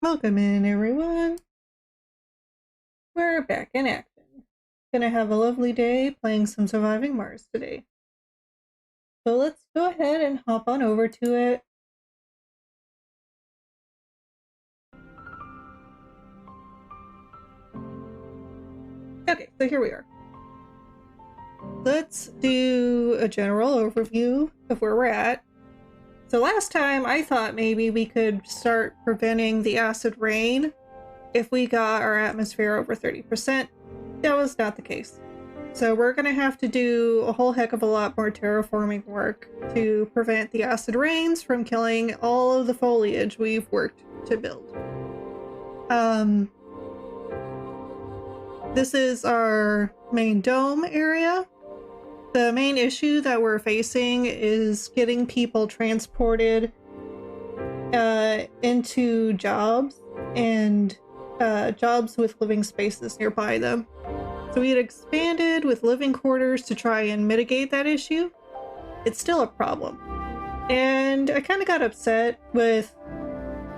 Welcome in, everyone. We're back in action. Gonna have a lovely day playing some Surviving Mars today. So let's go ahead and hop on over to it. Okay, so here we are. Let's do a general overview of where we're at. So last time I thought maybe we could start preventing the acid rain if we got our atmosphere over 30%. That was not the case. So we're going to have to do a whole heck of a lot more terraforming work to prevent the acid rains from killing all of the foliage we've worked to build. This is our main dome area. The main issue that we're facing is getting people transported into jobs and jobs with living spaces nearby them. So we had expanded with living quarters to try and mitigate that issue. It's still a problem. And I kind of got upset with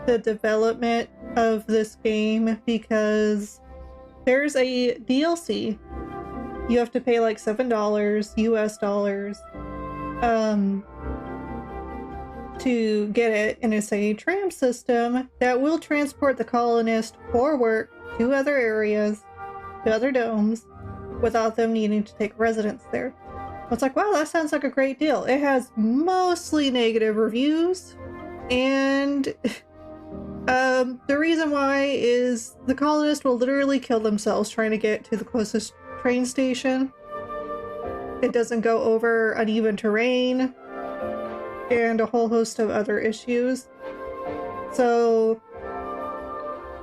the development of this game because there's a DLC. You have to pay like $7 US dollars to get it, and it's a tram system that will transport the colonist for work to other areas, to other domes, without them needing to take residence there. It's like, wow, that sounds like a great deal. It has mostly negative reviews, and the reason why is the colonists will literally kill themselves trying to get to the closest train station. It doesn't go over uneven terrain and a whole host of other issues. So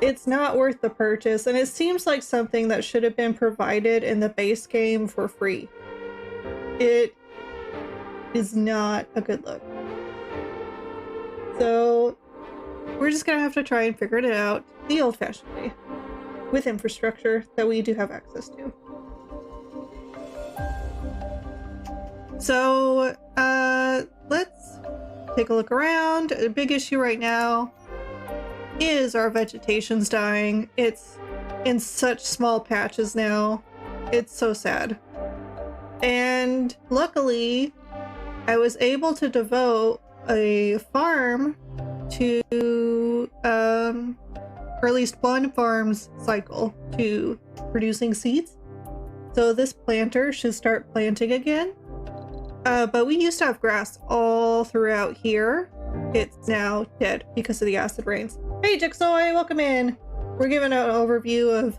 it's not worth the purchase, and it seems like something that should have been provided in the base game for free. It is not a good look. So we're just gonna have to try and figure it out the old-fashioned way with infrastructure that we do have access to. So let's take a look around. A big issue right now is our vegetation's dying. It's in such small patches now. It's so sad. And luckily, I was able to devote a farm to, or at least one farm's cycle to producing seeds. So this planter should start planting again. But we used to have grass all throughout here. It's now dead because of the acid rains. Hey Jigsaw, welcome in. We're giving an overview of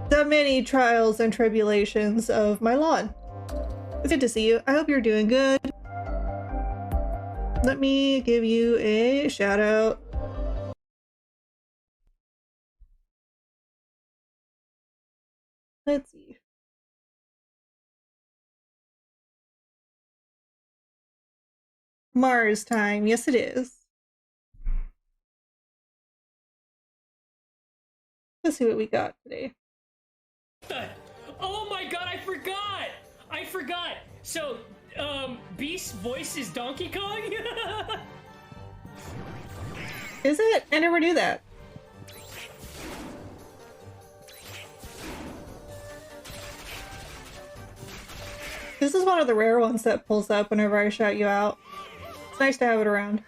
the many trials and tribulations of my lawn. It's good to see you. I hope you're doing good. Let me give you a shout out. Let's see. Mars time. Yes, it is. Let's see what we got today. Oh my god, I forgot! I forgot! So, Beast's voice is Donkey Kong? Is it? I never knew that. This is one of the rare ones that pulls up whenever I shout you out. It's nice to have it around.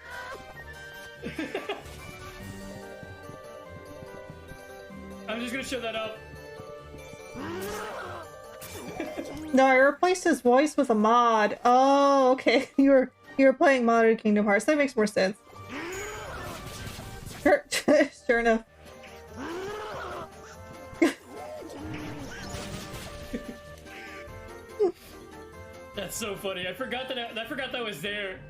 I'm just gonna show that up. No, I replaced his voice with a mod. Oh, okay. You were playing modded Kingdom Hearts. That makes more sense. Sure enough. That's so funny. I forgot that was there.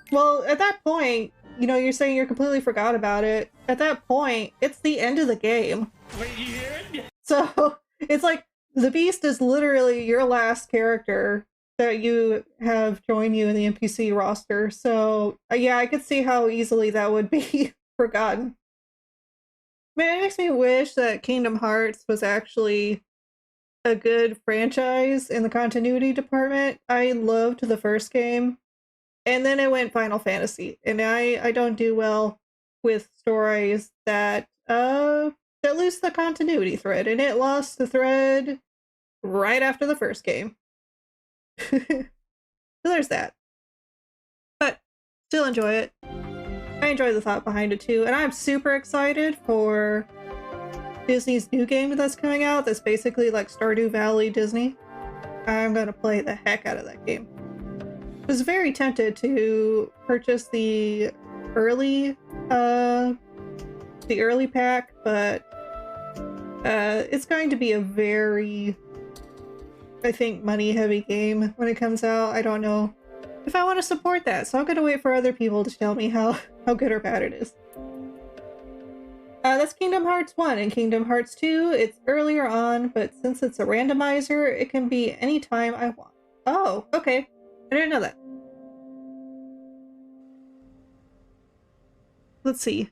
Well, at that point, you know, you're saying you completely forgot about it. At that point, it's the end of the game. Wait, you hear it? So it's like the Beast is literally your last character that you have joined you in the NPC roster. So yeah, I could see how easily that would be forgotten. Man, it makes me wish that Kingdom Hearts was actually a good franchise in the continuity department. I loved the first game, and then it went Final Fantasy, and I don't do well with stories that lose the continuity thread, and it lost the thread right after the first game. So there's that. But still enjoy it. I enjoy the thought behind it too, and I'm super excited for Disney's new game that's coming out that's basically like Stardew Valley Disney. I'm gonna play the heck out of that game. I was very tempted to purchase the early pack, but it's going to be a very, I think, money-heavy game when it comes out. I don't know if I want to support that, so I'm gonna wait for other people to tell me how good or bad it is. That's Kingdom Hearts 1. and Kingdom Hearts 2, it's earlier on, but since it's a randomizer, it can be any time I want. Oh, okay. I didn't know that. Let's see.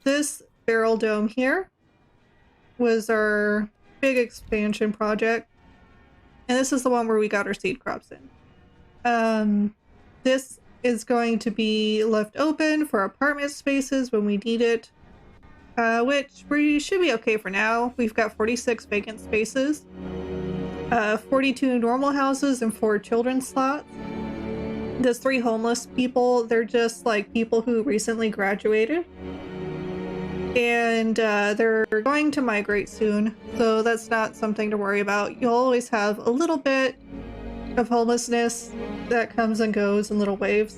This barrel dome here was our big expansion project. And this is the one where we got our seed crops in. This is going to be left open for apartment spaces when we need it, which we should be okay for now. We've got 46 vacant spaces, 42 normal houses, and 4 children's slots. There's 3 homeless people. They're just like people who recently graduated, and they're going to migrate soon, so that's not something to worry about. You'll always have a little bit of homelessness that comes and goes in little waves,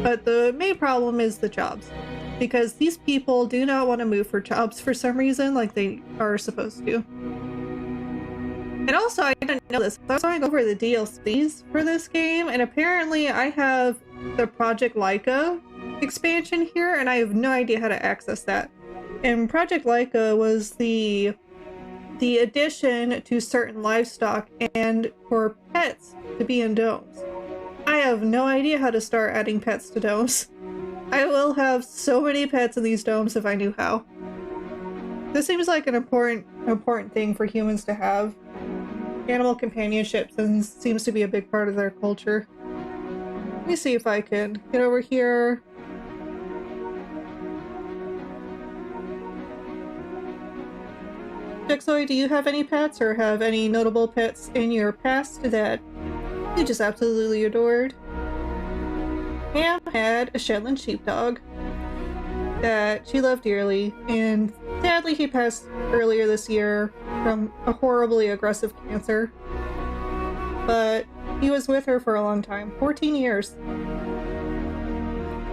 but the main problem is the jobs, because these people do not want to move for jobs for some reason like they are supposed to. And also, I didn't know this, I was going over the DLCs for this game, and apparently I have the Project Laika expansion here, and I have no idea how to access that. And Project Laika was the addition to certain livestock and for pets to be in domes. I have no idea how to start adding pets to domes. I will have so many pets in these domes if I knew how. This seems like an important thing for humans to have. Animal companionship seems to be a big part of their culture. Let me see if I can get over here. Jixoy, do you have any pets or have any notable pets in your past that you just absolutely adored? Pam had a Shetland sheepdog that she loved dearly, and sadly he passed earlier this year from a horribly aggressive cancer. But he was with her for a long time, 14 years.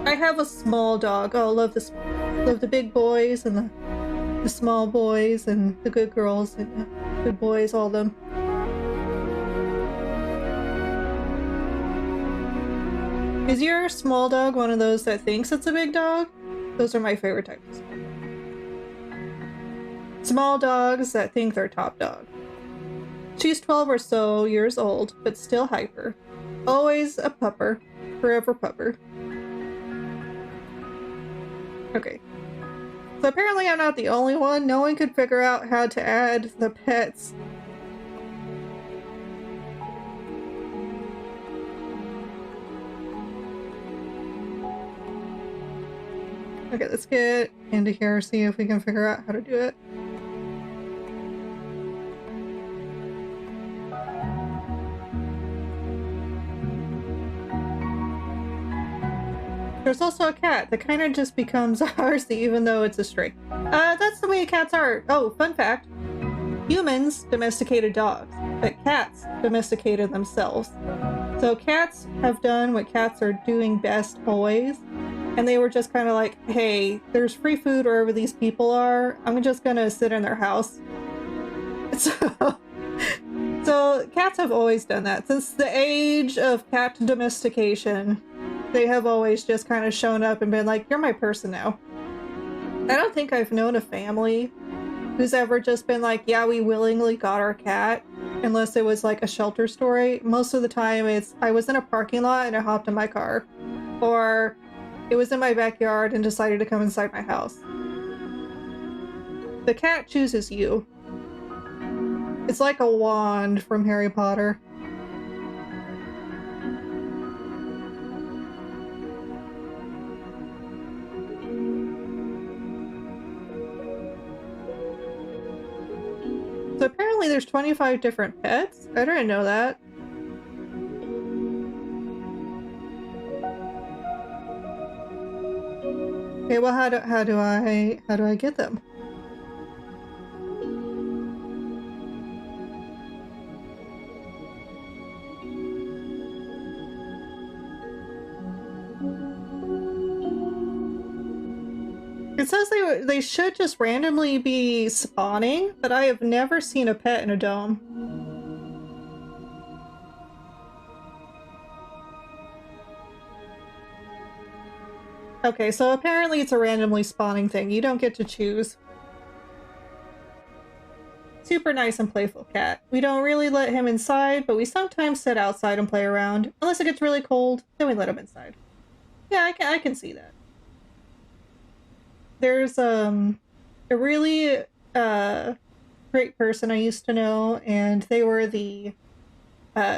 I have a small dog. Oh, love the big boys and the small boys and the good girls and the good boys, all of them. Is your small dog one of those that thinks it's a big dog? Those are my favorite types. Small dogs that think they're top dog. She's 12 or so years old, but still hyper. Always a pupper. Forever pupper. Okay. So apparently I'm not the only one. No one could figure out how to add the pets. Okay, let's get into here, see if we can figure out how to do it. There's also a cat that kind of just becomes ours even though it's a stray. That's the way cats are. Oh, fun fact. Humans domesticated dogs, but cats domesticated themselves. So cats have done what cats are doing best always. And they were just kind of like, hey, there's free food wherever these people are. I'm just gonna sit in their house. So cats have always done that. Since the age of cat domestication, they have always just kind of shown up and been like, you're my person now. I don't think I've known a family who's ever just been like, yeah, we willingly got our cat, unless it was like a shelter story. Most of the time it's, I was in a parking lot and I hopped in my car. Or it was in my backyard and decided to come inside my house. The cat chooses you. It's like a wand from Harry Potter. there's 25 different pets? I didn't know that. Okay, well, how do I get them? It says they should just randomly be spawning, but I have never seen a pet in a dome. Okay, so apparently it's a randomly spawning thing. You don't get to choose. Super nice and playful cat. We don't really let him inside, but we sometimes sit outside and play around. Unless it gets really cold, then we let him inside. Yeah, I can see that. There's a really great person I used to know, and they were the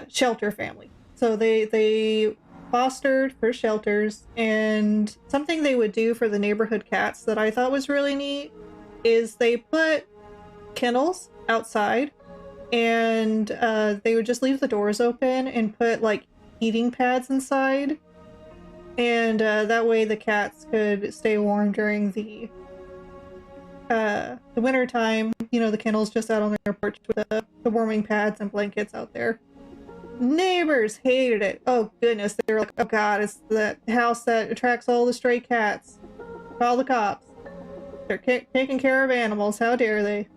shelter family. So they fostered for shelters, and something they would do for the neighborhood cats that I thought was really neat is they put kennels outside, and they would just leave the doors open and put like eating pads inside. And that way the cats could stay warm during the winter time. You know, the kennels just out on their porch with the warming pads and blankets out there. Neighbors hated it. Oh goodness, they were like, oh god, it's the house that attracts all the stray cats. Call the cops. They're taking care of animals. How dare they?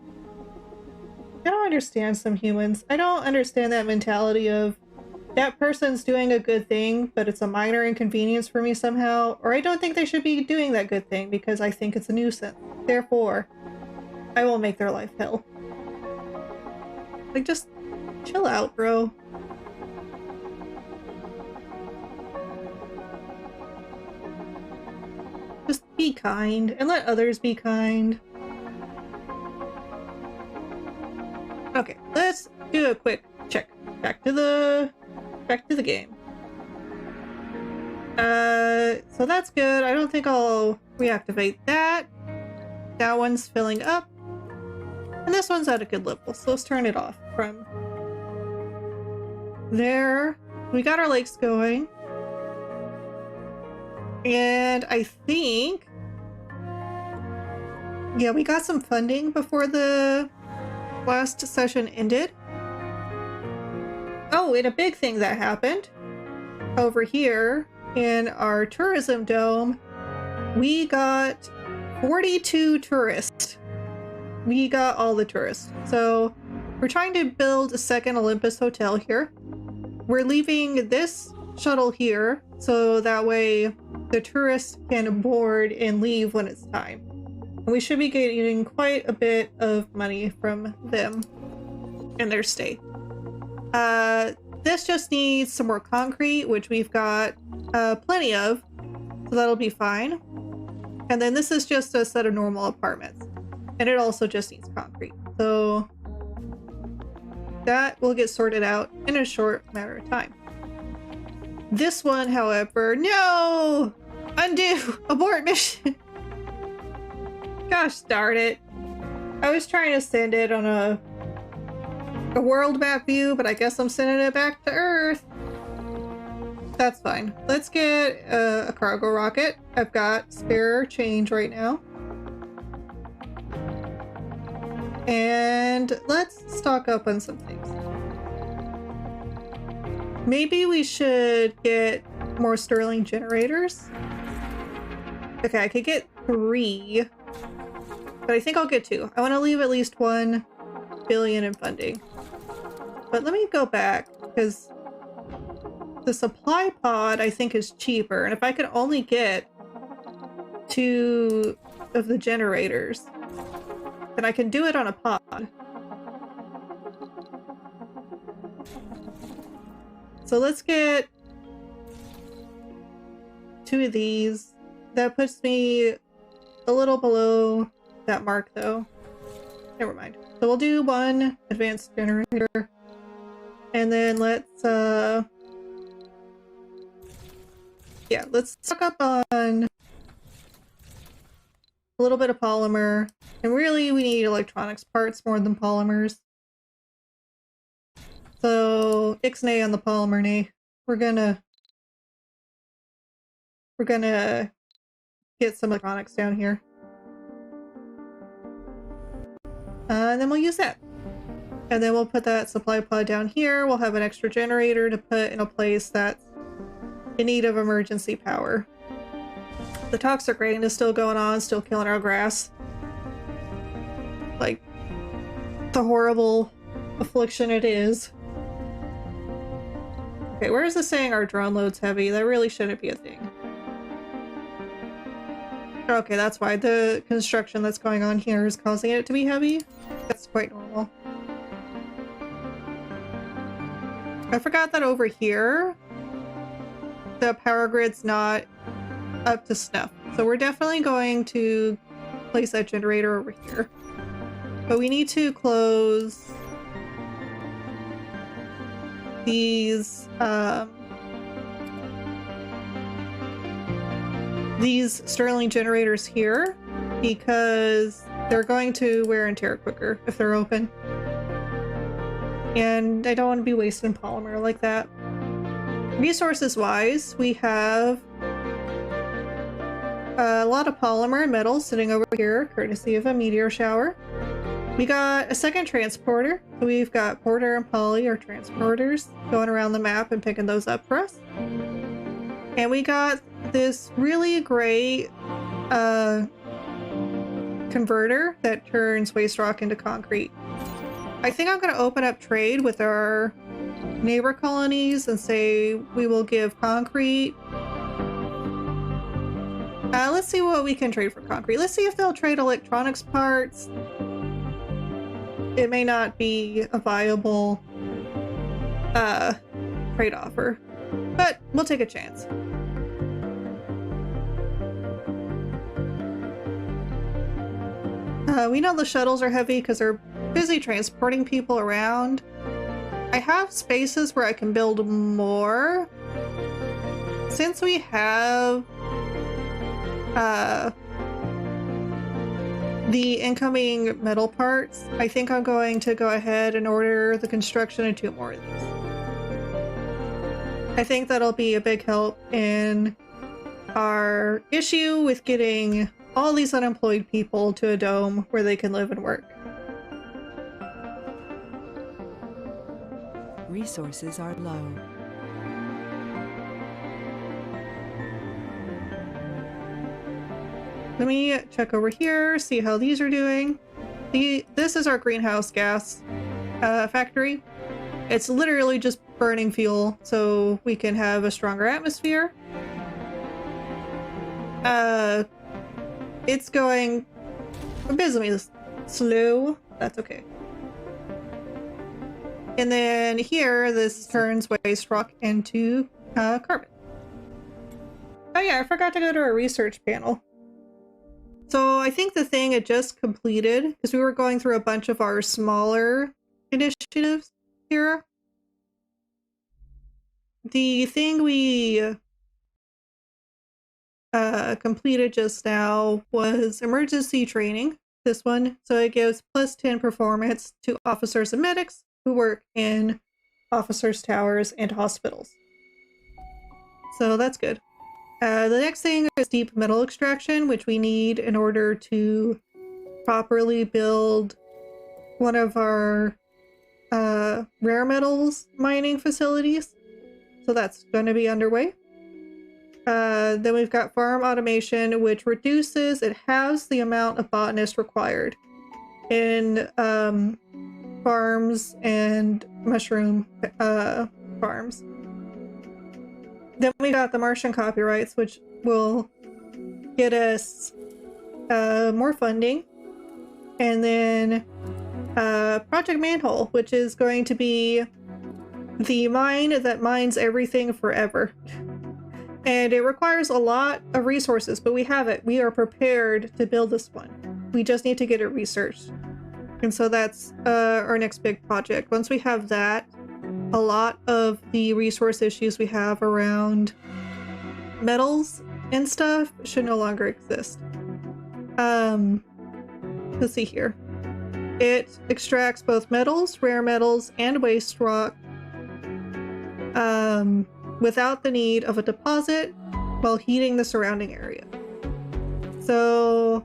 I don't understand some humans. I don't understand that mentality of that person's doing a good thing, but it's a minor inconvenience for me somehow, or I don't think they should be doing that good thing because I think it's a nuisance. Therefore, I will make their life hell. Like, just chill out, bro. Just be kind and let others be kind. Okay, let's do a quick check. Back to the game. So that's good. I don't think I'll reactivate that. That one's filling up. And this one's at a good level, so let's turn it off from there. We got our lakes going. And I think, yeah, we got some funding before the last session ended. Oh, and a big thing that happened over here in our tourism dome, we got 42 tourists. We got all the tourists. So we're trying to build a second Olympus hotel here. We're leaving this shuttle here so that way the tourists can board and leave when it's time. And we should be getting quite a bit of money from them and their stay. This just needs some more concrete, which we've got plenty of, so that'll be fine. And then this is just a set of normal apartments, and it also just needs concrete. So that will get sorted out in a short matter of time. This one, however, no! Undo! Abort mission! Gosh darn it. I was trying to send it on a world map view, but I guess I'm sending it back to Earth. That's fine. Let's get a cargo rocket. I've got spare change right now. And let's stock up on some things. Maybe we should get more Sterling generators. Okay, I could get 3, but I think I'll get 2. I want to leave at least 1 billion in funding. But let me go back, because the supply pod I think is cheaper, and if I could only get 2 of the generators, then I can do it on a pod. So let's get 2 of these. That puts me a little below that mark though. Never mind. So we'll do 1 advanced generator. And then let's stock up on a little bit of polymer. And really we need electronics parts more than polymers. ixnay on the polymer nay. We're gonna get some electronics down here. And then we'll use that. And then we'll put that supply pod down here. We'll have an extra generator to put in a place that's in need of emergency power. The toxic rain is still going on, still killing our grass. Like, the horrible affliction it is. Okay, where is this saying our drone load's heavy? That really shouldn't be a thing. Okay, that's why the construction that's going on here is causing it to be heavy. That's quite normal. I forgot that over here, the power grid's not up to snuff. So we're definitely going to place that generator over here. But we need to close these Stirling generators here because they're going to wear and tear quicker if they're open. And I don't want to be wasting polymer like that. Resources wise, we have a lot of polymer and metal sitting over here, courtesy of a meteor shower. We got a second transporter. We've got Porter and Polly, our transporters, going around the map and picking those up for us. And we got this really great converter that turns waste rock into concrete. I think I'm going to open up trade with our neighbor colonies and say we will give concrete. Let's see what we can trade for concrete. Let's see if they'll trade electronics parts. It may not be a viable trade offer, but we'll take a chance. We know the shuttles are heavy because they're busy transporting people around. I have spaces where I can build more. Since we have the incoming metal parts, I think I'm going to go ahead and order the construction of 2 more of these. I think that'll be a big help in our issue with getting all these unemployed people to a dome where they can live and work. Resources are low. Let me check over here, see how these are doing. This is our greenhouse gas factory. It's literally just burning fuel so we can have a stronger atmosphere. It's going abysmally slow. That's okay. And then here, this turns waste rock into carbon. Oh yeah, I forgot to go to our research panel. So I think the thing it just completed, because we were going through a bunch of our smaller initiatives here. The thing we completed just now was emergency training, this one. So it gives +10 performance to officers and medics who work in officers' towers and hospitals. So that's good. The next thing is deep metal extraction, which we need in order to properly build one of our rare metals mining facilities. So that's going to be underway. Then we've got farm automation, which reduces, it halves the amount of botanists required in farms and mushroom farms. Then we got the Martian copyrights, which will get us more funding. And then Project Manhole, which is going to be the mine that mines everything forever. And it requires a lot of resources, but we have it. We are prepared to build this one. We just need to get it researched. And so that's our next big project. Once we have that, a lot of the resource issues we have around metals and stuff should no longer exist. Let's see here. It extracts both metals, rare metals, and waste rock without the need of a deposit while heating the surrounding area. So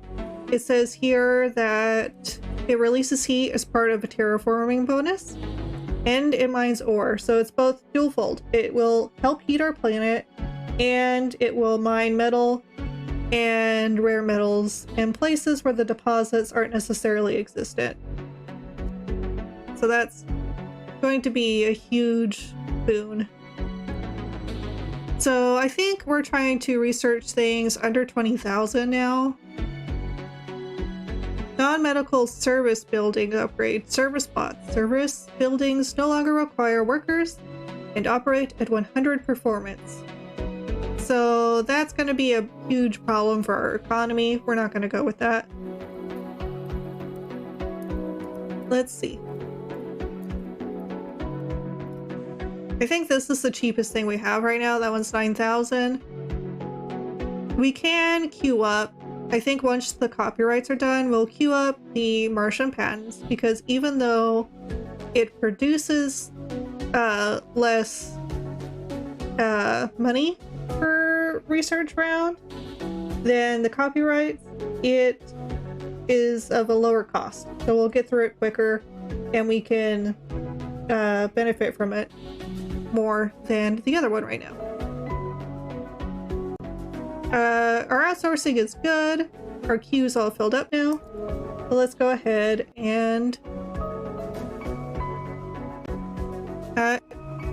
it says here that it releases heat as part of a terraforming bonus, and it mines ore, so it's both dual-fold. It will help heat our planet, and it will mine metal and rare metals in places where the deposits aren't necessarily existent. So that's going to be a huge boon. So I think we're trying to research things under 20,000 now. Non-medical service building upgrade. Service bots. Service buildings no longer require workers and operate at 100 performance. So that's going to be a huge problem for our economy. We're not going to go with that. Let's see. I think this is the cheapest thing we have right now. That one's 9,000. We can queue up. I think once the copyrights are done, we'll queue up the Martian patents, because even though it produces less money per research round than the copyrights, it is of a lower cost. So we'll get through it quicker and we can benefit from it more than the other one right now. Our outsourcing is good. Our queue's all filled up now. So let's go ahead and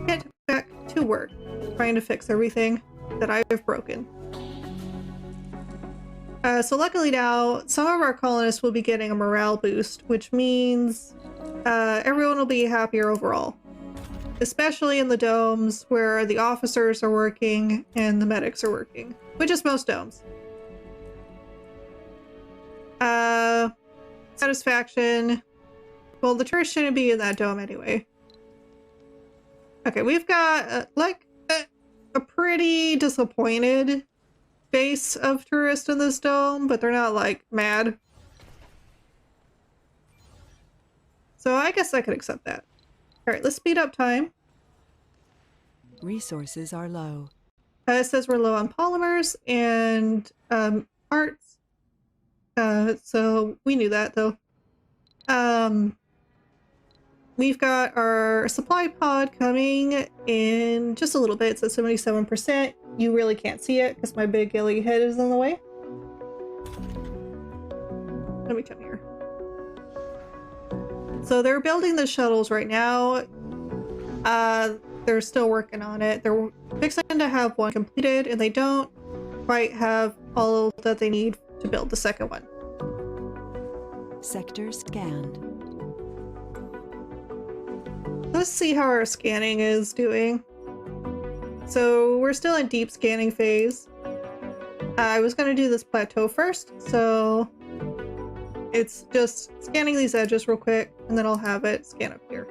get back to work, trying to fix everything that I've broken. So luckily now, some of our colonists will be getting a morale boost, which means everyone will be happier overall. Especially in the domes where the officers are working and the medics are working, which is most domes. Satisfaction. Well, the tourists shouldn't be in that dome anyway. Okay, we've got a pretty disappointed base of tourists in this dome, but they're not like mad. So I guess I could accept that. Alright, let's speed up time. Resources are low. It says we're low on polymers and parts. So we knew that though. We've got our supply pod coming in just a little bit. It's at 77%. You really can't see it because my big gilly head is in the way. Let me come here. So they're building the shuttles right now. They're still working on it. They're fixing to have one completed, and they don't quite have all that they need to build the second one. Sector scanned. Let's see how our scanning is doing. So we're still in deep scanning phase. I was going to do this plateau first, so it's just scanning these edges real quick, and then I'll have it scan up here.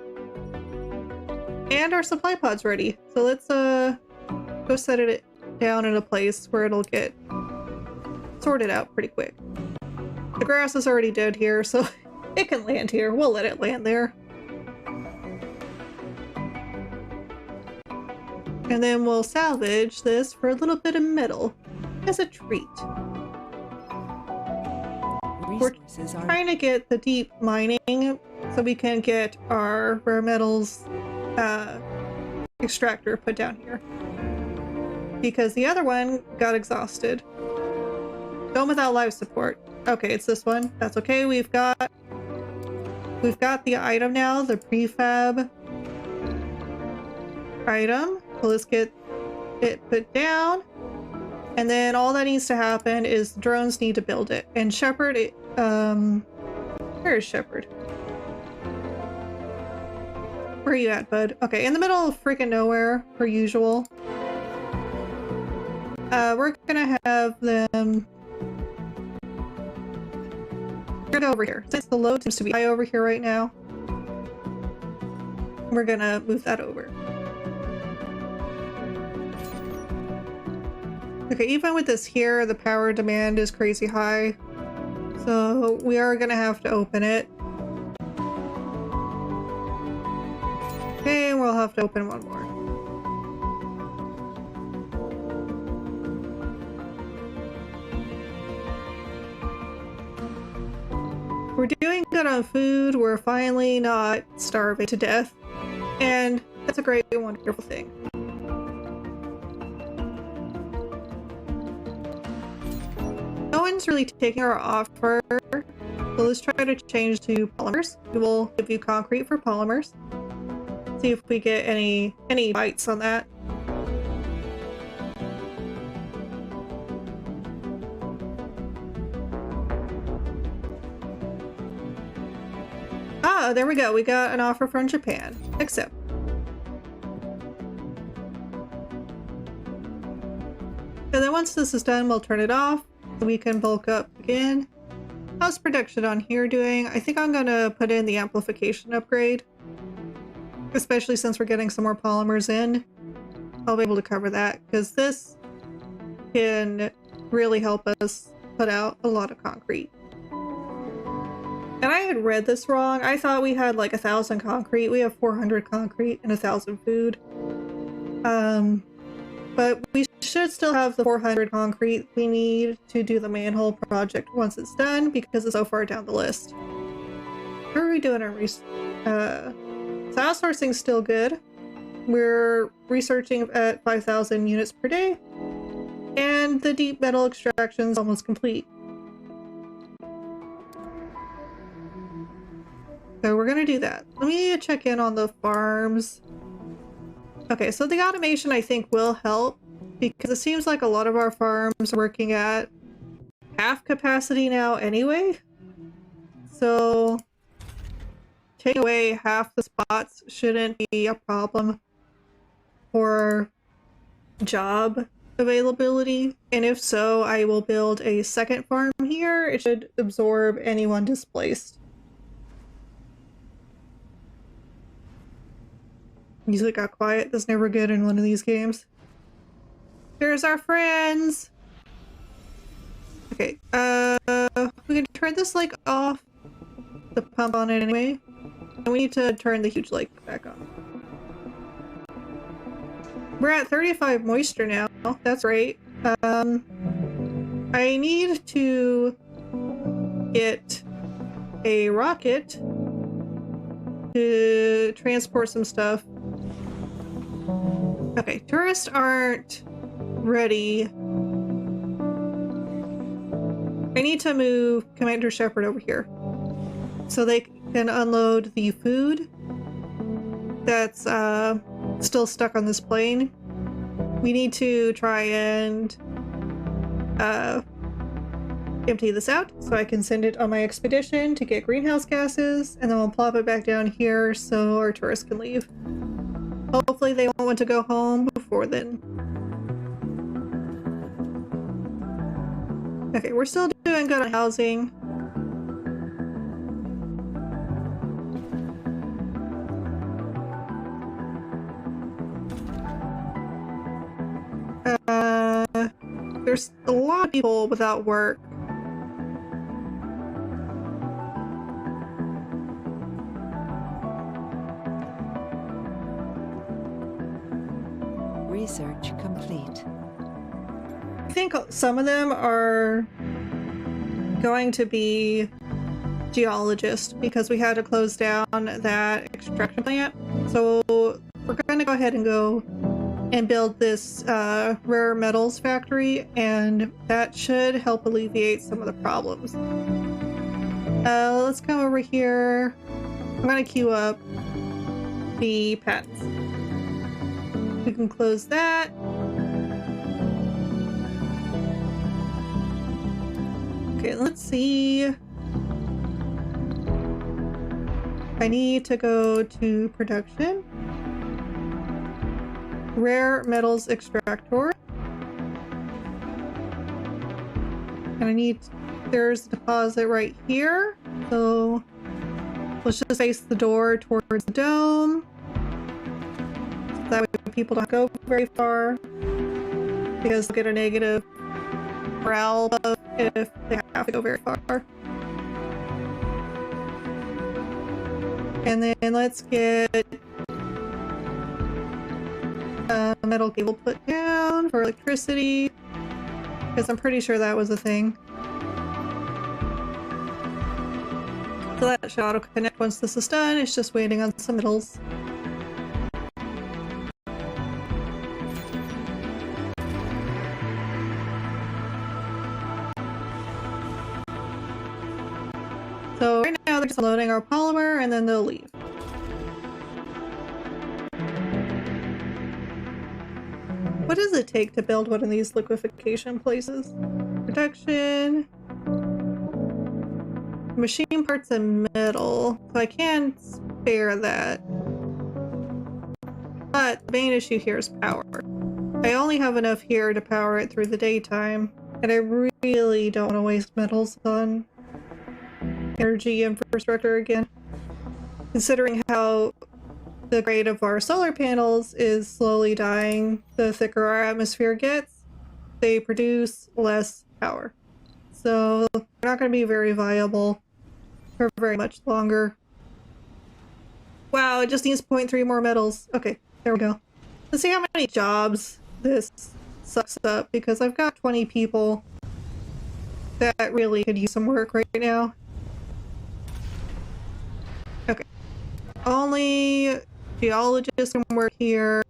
And our supply pod's ready. So let's go set it down in a place where it'll get sorted out pretty quick. The grass is already dead here, so it can land here. We'll let it land there. And then we'll salvage this for a little bit of metal as a treat. We're trying to get the deep mining so we can get our rare metals extractor put down here. Because the other one got exhausted. Dome without life support. Okay, it's this one. That's okay. We've got the item now, the prefab item. So let's get it put down. And then all that needs to happen is the drones need to build it. And Shepard, where is Shepard? Where are you at, bud? Okay, in the middle of freaking nowhere, per usual. We're gonna have them get over here. Since the load seems to be high over here right now, we're gonna move that over. Okay, even with this here, the power demand is crazy high. So we are gonna have to open it. Okay, we'll have to open one more. we're doing good on food. We're finally not starving to death. And that's a great and wonderful thing. No one's really taking our offer. So let's try to change to polymers. We will give you concrete for polymers. See if we get any bites on that. Ah, there we go. We got an offer from Japan. Accept. And then once this is done, we'll turn it off so we can bulk up again. How's production on here doing? I think I'm gonna put in the amplification upgrade. Especially since we're getting some more polymers in. I'll be able to cover that because this can really help us put out a lot of concrete. And I had read this wrong. I thought we had like 1,000 concrete. We have 400 concrete and 1,000 food. But we should still have the 400 concrete we need to do the manhole project once it's done because it's so far down the list. How are we doing our so outsourcing's still good. We're researching at 5,000 units per day. And the deep metal extraction's almost complete. So we're gonna do that. Let me check in on the farms. Okay, so the automation I think will help because it seems like a lot of our farms are working at half capacity now anyway. So taking away half the spots shouldn't be a problem for job availability. And if so, I will build a second farm here. It should absorb anyone displaced. Music got quiet. That's never good in one of these games. There's our friends! Okay, we can turn this lake off. The pump on it anyway. And we need to turn the huge lake back on. We're at 35 moisture now. That's right. I need to get a rocket to transport some stuff. Okay, tourists aren't ready. I need to move Commander Shepard over here so they can unload the food that's still stuck on this plane. We need to try and empty this out so I can send it on my expedition to get greenhouse gases, and then we'll plop it back down here so our tourists can leave. Hopefully they won't want to go home before then. Okay, we're still doing good on housing. There's a lot of people without work. Research complete. I think some of them are going to be geologists because we had to close down that extraction plant. So we're going to go ahead and go and build this rare metals factory, and that should help alleviate some of the problems. Let's come over here. I'm going to queue up the patents. We can close that. Okay, let's see. I need to go to production. Rare metals extractor. And I need, there's a deposit right here. So let's just face the door towards the dome. So that way people don't go very far because they'll get a negative morale buff if they have to go very far. And then let's get a metal cable put down for electricity, because I'm pretty sure that was a thing. So that should auto-connect once this is done. It's just waiting on some metals. So right now they're just loading our polymer and then they'll leave. What does it take to build one of these liquefaction places? Production, machine parts and metal. So I can spare that. But the main issue here is power. I only have enough here to power it through the daytime, and I really don't want to waste metals on energy infrastructure again. Considering how the grade of our solar panels is slowly dying, the thicker our atmosphere gets, they produce less power. So they're not going to be very viable for very much longer. Wow, it just needs 0.3 more metals. Okay, there we go. Let's see how many jobs this sucks up, because I've got 20 people that really could use some work right now. Okay. Only geologists can work here.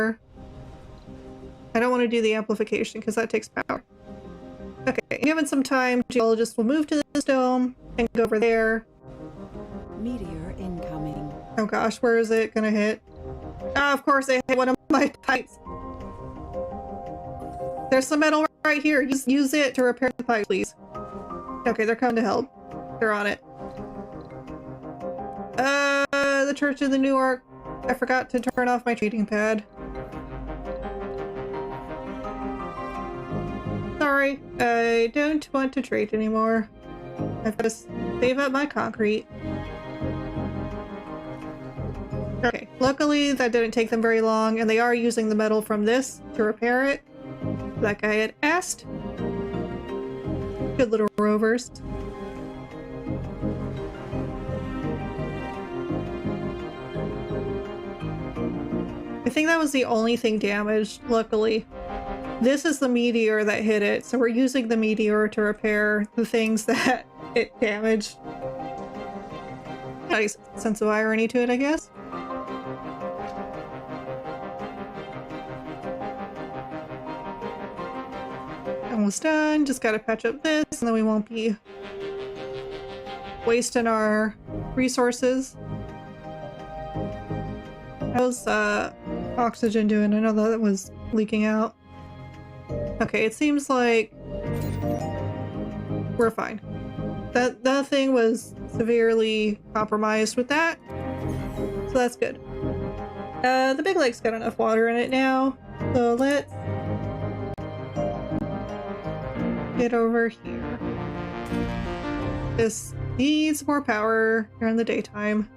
I don't want to do the amplification because that takes power. Okay, given some time, geologists will move to this dome and go over there. Meteor incoming. Oh gosh, where is it gonna hit? Ah, of course it hit one of my pipes. There's some metal right here. Use it to repair the pipe, please. Okay, they're coming to help. They're on it. The Church of the New Ark. I forgot to turn off my trading pad. Sorry, I don't want to trade anymore. I've got to save up my concrete. Okay, luckily that didn't take them very long, and they are using the metal from this to repair it, like I had asked. Good little rovers. I think that was the only thing damaged, luckily. This is the meteor that hit it, so we're using the meteor to repair the things that it damaged. Nice sense of irony to it, I guess. Almost done. Just gotta patch up this, and then we won't be wasting our resources. How's oxygen doing? I know that was leaking out. Okay, it seems like we're fine. That thing was severely compromised with that, so that's good. The big lake's got enough water in it now, so let's get over here. This needs more power during the daytime,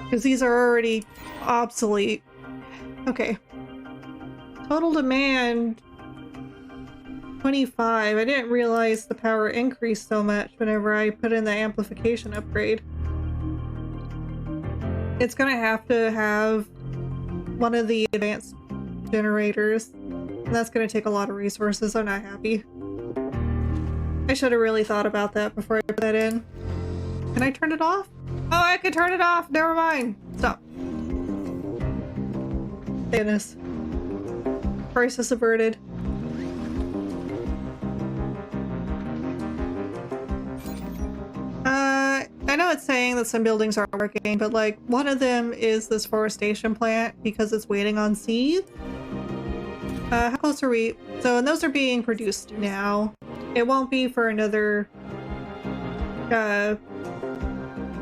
because these are already obsolete. Okay. Total demand 25. I didn't realize the power increased so much whenever I put in the amplification upgrade. It's gonna have to have one of the advanced generators, and that's gonna take a lot of resources. I'm not happy. I should have really thought about that before I put that in. Can I turn it off? Oh, I could turn it off! Never mind! Stop. Goodness. Crisis averted. I know it's saying that some buildings aren't working, but like, one of them is this forestation plant because it's waiting on seeds. How close are we? So, and those are being produced now. It won't be for another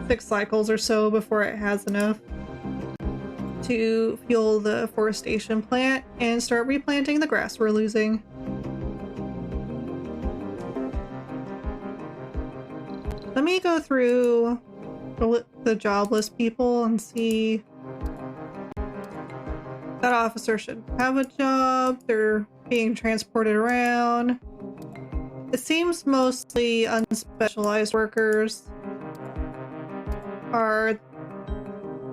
6 cycles or so before it has enough to fuel the forestation plant and start replanting the grass we're losing. Let me go through the jobless people and see. That officer should have a job. They're being transported around. It seems mostly unspecialized workers are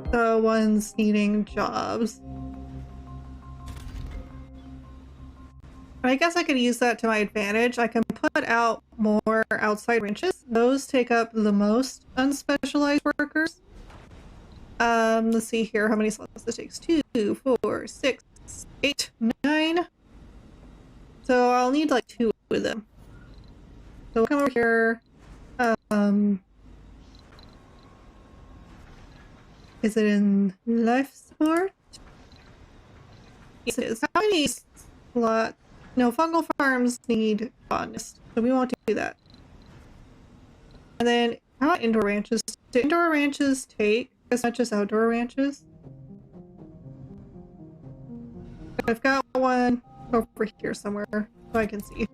the ones needing jobs. I guess I could use that to my advantage. I can put out more outside ranches. Those take up the most unspecialized workers. Let's see here how many slots this takes. 2, 4, 6, 8, 9. So I'll need like 2 of them. So we'll come over here. Is it in life support? Yes, it is. How many slots? No, fungal farms need botanist, so we won't do that. And then, how about indoor ranches? Do indoor ranches take as much as outdoor ranches? I've got one over here somewhere, so I can see.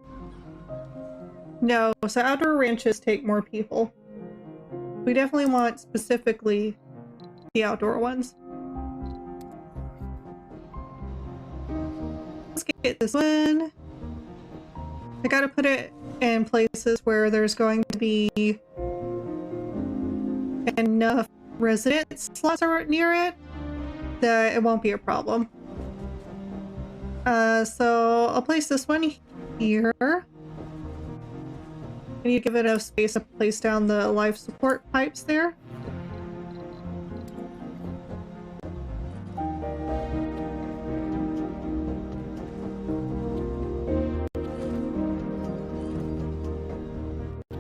No, so outdoor ranches take more people. We definitely want specifically the outdoor ones. Let's get this one. I gotta put it in places where there's going to be enough resident slots near it that it won't be a problem. So I'll place this one here. I need to give it enough space to place down the life support pipes there.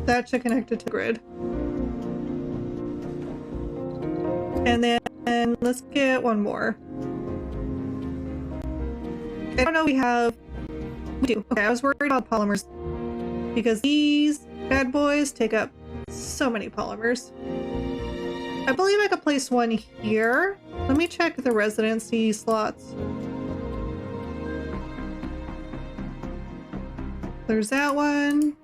That should connect it to the grid. And then let's get one more. I don't know we do. Okay, I was worried about polymers because these bad boys take up so many polymers. I believe I could place one here. Let me check the residency slots. There's that one.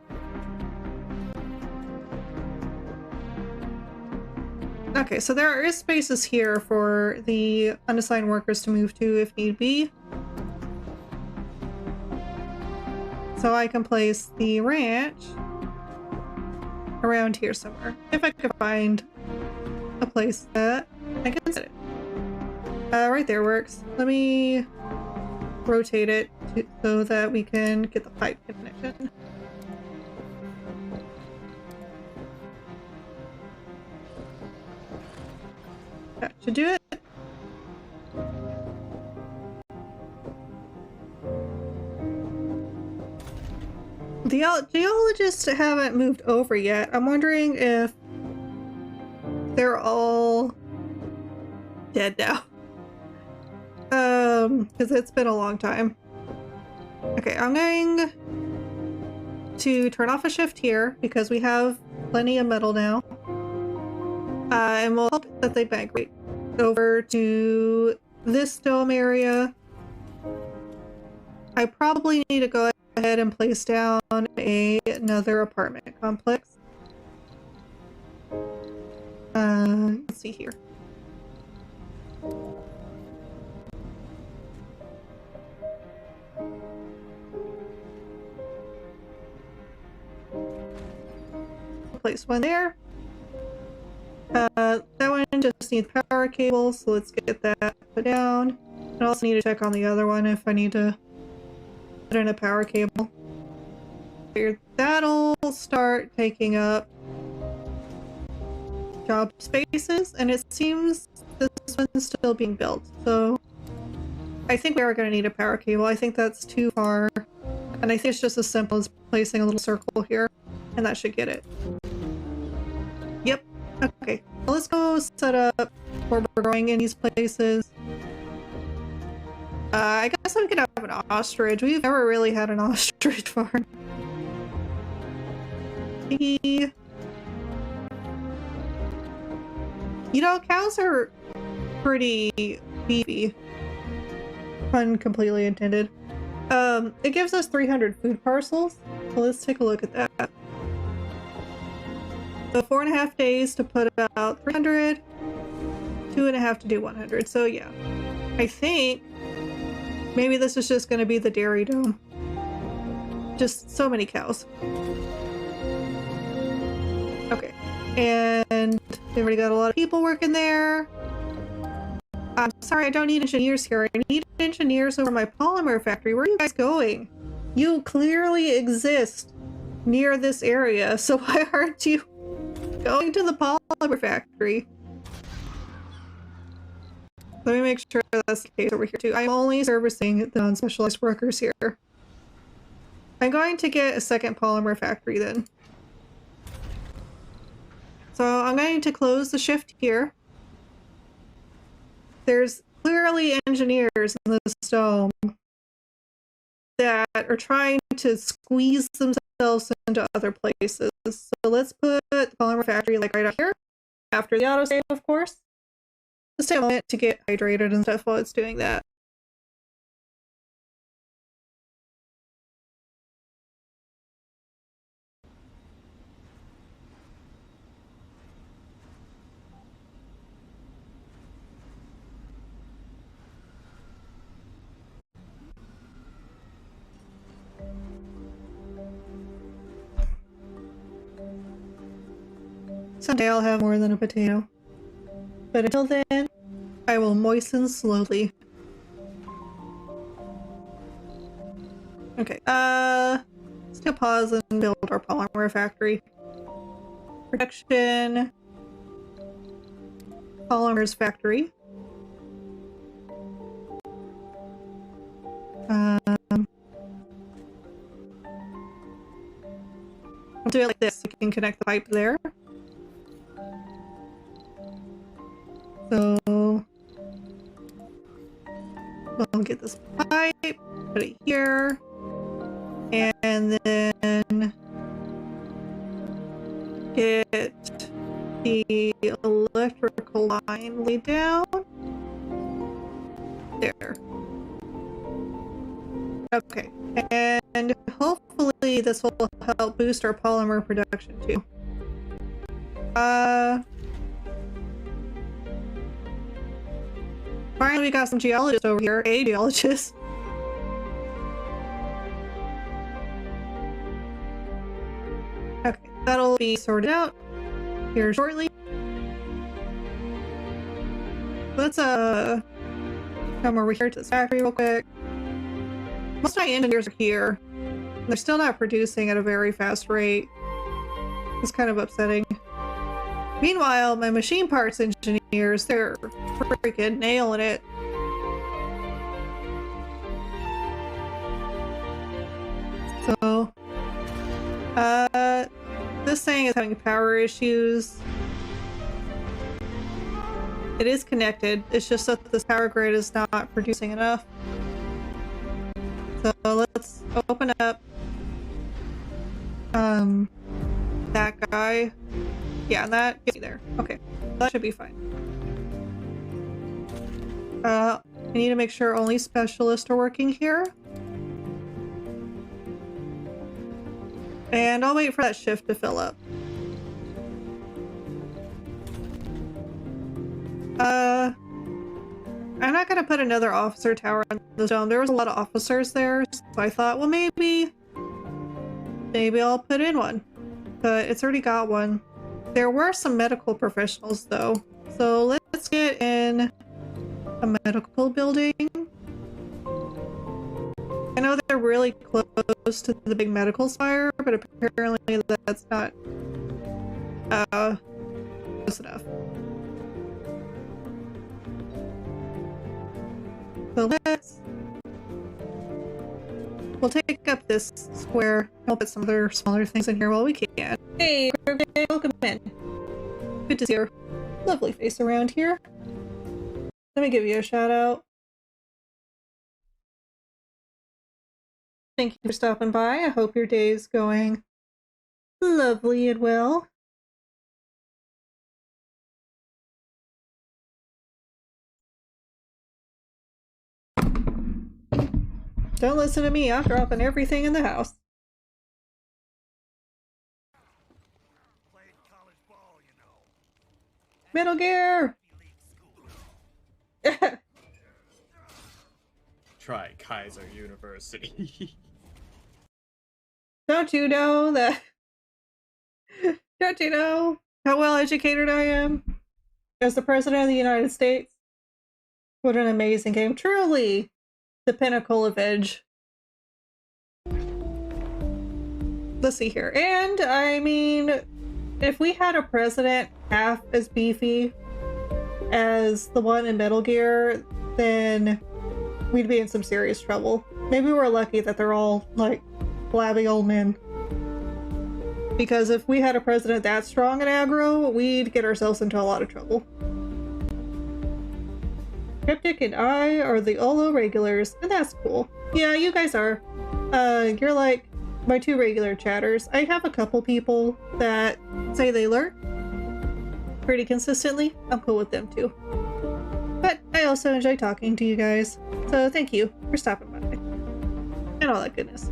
Okay, so there is spaces here for the unassigned workers to move to if need be. So I can place the ranch around here somewhere. If I could find a place that I can set it. Right there works. Let me rotate it so that we can get the pipe connection. That should do it. The geologists haven't moved over yet. I'm wondering if they're all dead now. Because it's been a long time. Okay, I'm going to turn off a shift here because we have plenty of metal now. And we'll hope that they migrate over to this dome area. I probably need to go ahead and place down another apartment complex. Let's see here. Place one there. That one just needs power cables, so let's get that put down. I also need to check on the other one if I need to put in a power cable. That'll start taking up job spaces, and it seems this one's still being built, so I think we are going to need a power cable. I think that's too far, and I think it's just as simple as placing a little circle here, and that should get it. Yep. Okay, well, let's go set up where we're growing in these places. I guess I'm gonna have an ostrich. We've never really had an ostrich farm. You know, cows are pretty beefy. Pun completely intended. It gives us 300 food parcels, so let's take a look at that. So 4.5 days to put out 300, 2.5 to do 100. So yeah, I think maybe this is just going to be the dairy dome. Just so many cows. Okay, and they've already got a lot of people working there. I'm sorry, I don't need engineers here. I need engineers over my polymer factory. Where are you guys going? You clearly exist near this area, so why aren't you going to the polymer factory? Let me make sure that's the case over here too. I'm only servicing the non-specialized workers here. I'm going to get a second polymer factory then. So I'm going to close the shift here. There's clearly engineers in this dome that are trying to squeeze themselves into other places. So let's put the polymer factory like right up here, after the autosave, of course. Just take a moment to get hydrated and stuff while it's doing that. Someday I'll have more than a potato. But until then, I will moisten slowly. Okay, let's do a pause and build our polymer factory. Production. Polymers factory. I'll do it like this so we can connect the pipe there. So we'll get this pipe, put it here, and then get the electrical line laid down. There. Okay, and hopefully this will help boost our polymer production too. Finally, we got some geologists over here. A geologist. Okay, that'll be sorted out here shortly. Let's come over here to this factory real quick. Most of my engineers are here. They're still not producing at a very fast rate. It's kind of upsetting. Meanwhile, my machine parts engineers, they're freaking nailing it. So, this thing is having power issues. It is connected, it's just that this power grid is not producing enough. So let's open up that guy. Yeah, that gets me there. Okay, that should be fine. I need to make sure only specialists are working here. And I'll wait for that shift to fill up. I'm not gonna put another officer tower on the dome. There was a lot of officers there, so I thought, well, maybe I'll put in one. But it's already got one. There were some medical professionals though, so let's get in a medical building. I know they're really close to the big medical spire, but apparently that's not close enough. So we'll take up this square. I'll put some other smaller things in here while we can. Hey, welcome in. Good to see your lovely face around here. Let me give you a shout out. Thank you for stopping by. I hope your day is going lovely and well. Don't listen to me, I'm dropping everything in the house. Metal Gear! Try Kaiser University. Don't you know that? Don't you know how well educated I am? As the President of the United States? What an amazing game. Truly the pinnacle of edge. let's see here. And I mean, if we had a president half as beefy as the one in Metal Gear, then we'd be in some serious trouble. Maybe we're lucky that they're all like flabby old men. Because if we had a president that strong and aggro, we'd get ourselves into a lot of trouble. Cryptic and I are the Olo regulars, and that's cool. Yeah, you guys are. You're like my 2 regular chatters. I have a couple people that say they lurk pretty consistently. I'm cool with them too. But I also enjoy talking to you guys, so thank you for stopping by. And all that goodness.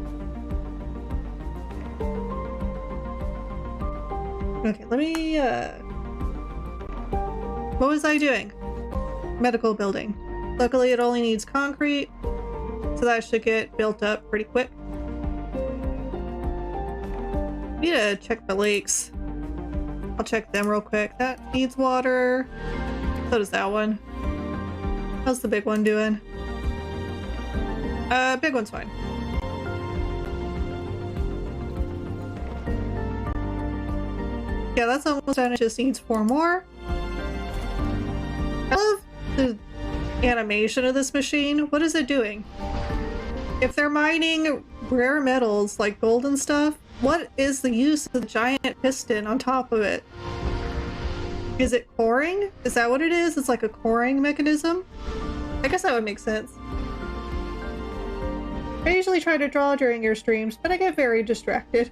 Okay, let me, what was I doing? Medical building. Luckily, it only needs concrete, so that should get built up pretty quick. I need to check the lakes. I'll check them real quick. That needs water. So does that one. How's the big one doing? Big one's fine. Yeah, that's almost done. It just needs 4 more. I love the animation of this machine. What is it doing? If they're mining rare metals like gold and stuff, what is the use of the giant piston on top of it? Is it coring? Is that what it is? It's like a coring mechanism? I guess that would make sense. I usually try to draw during your streams, but I get very distracted.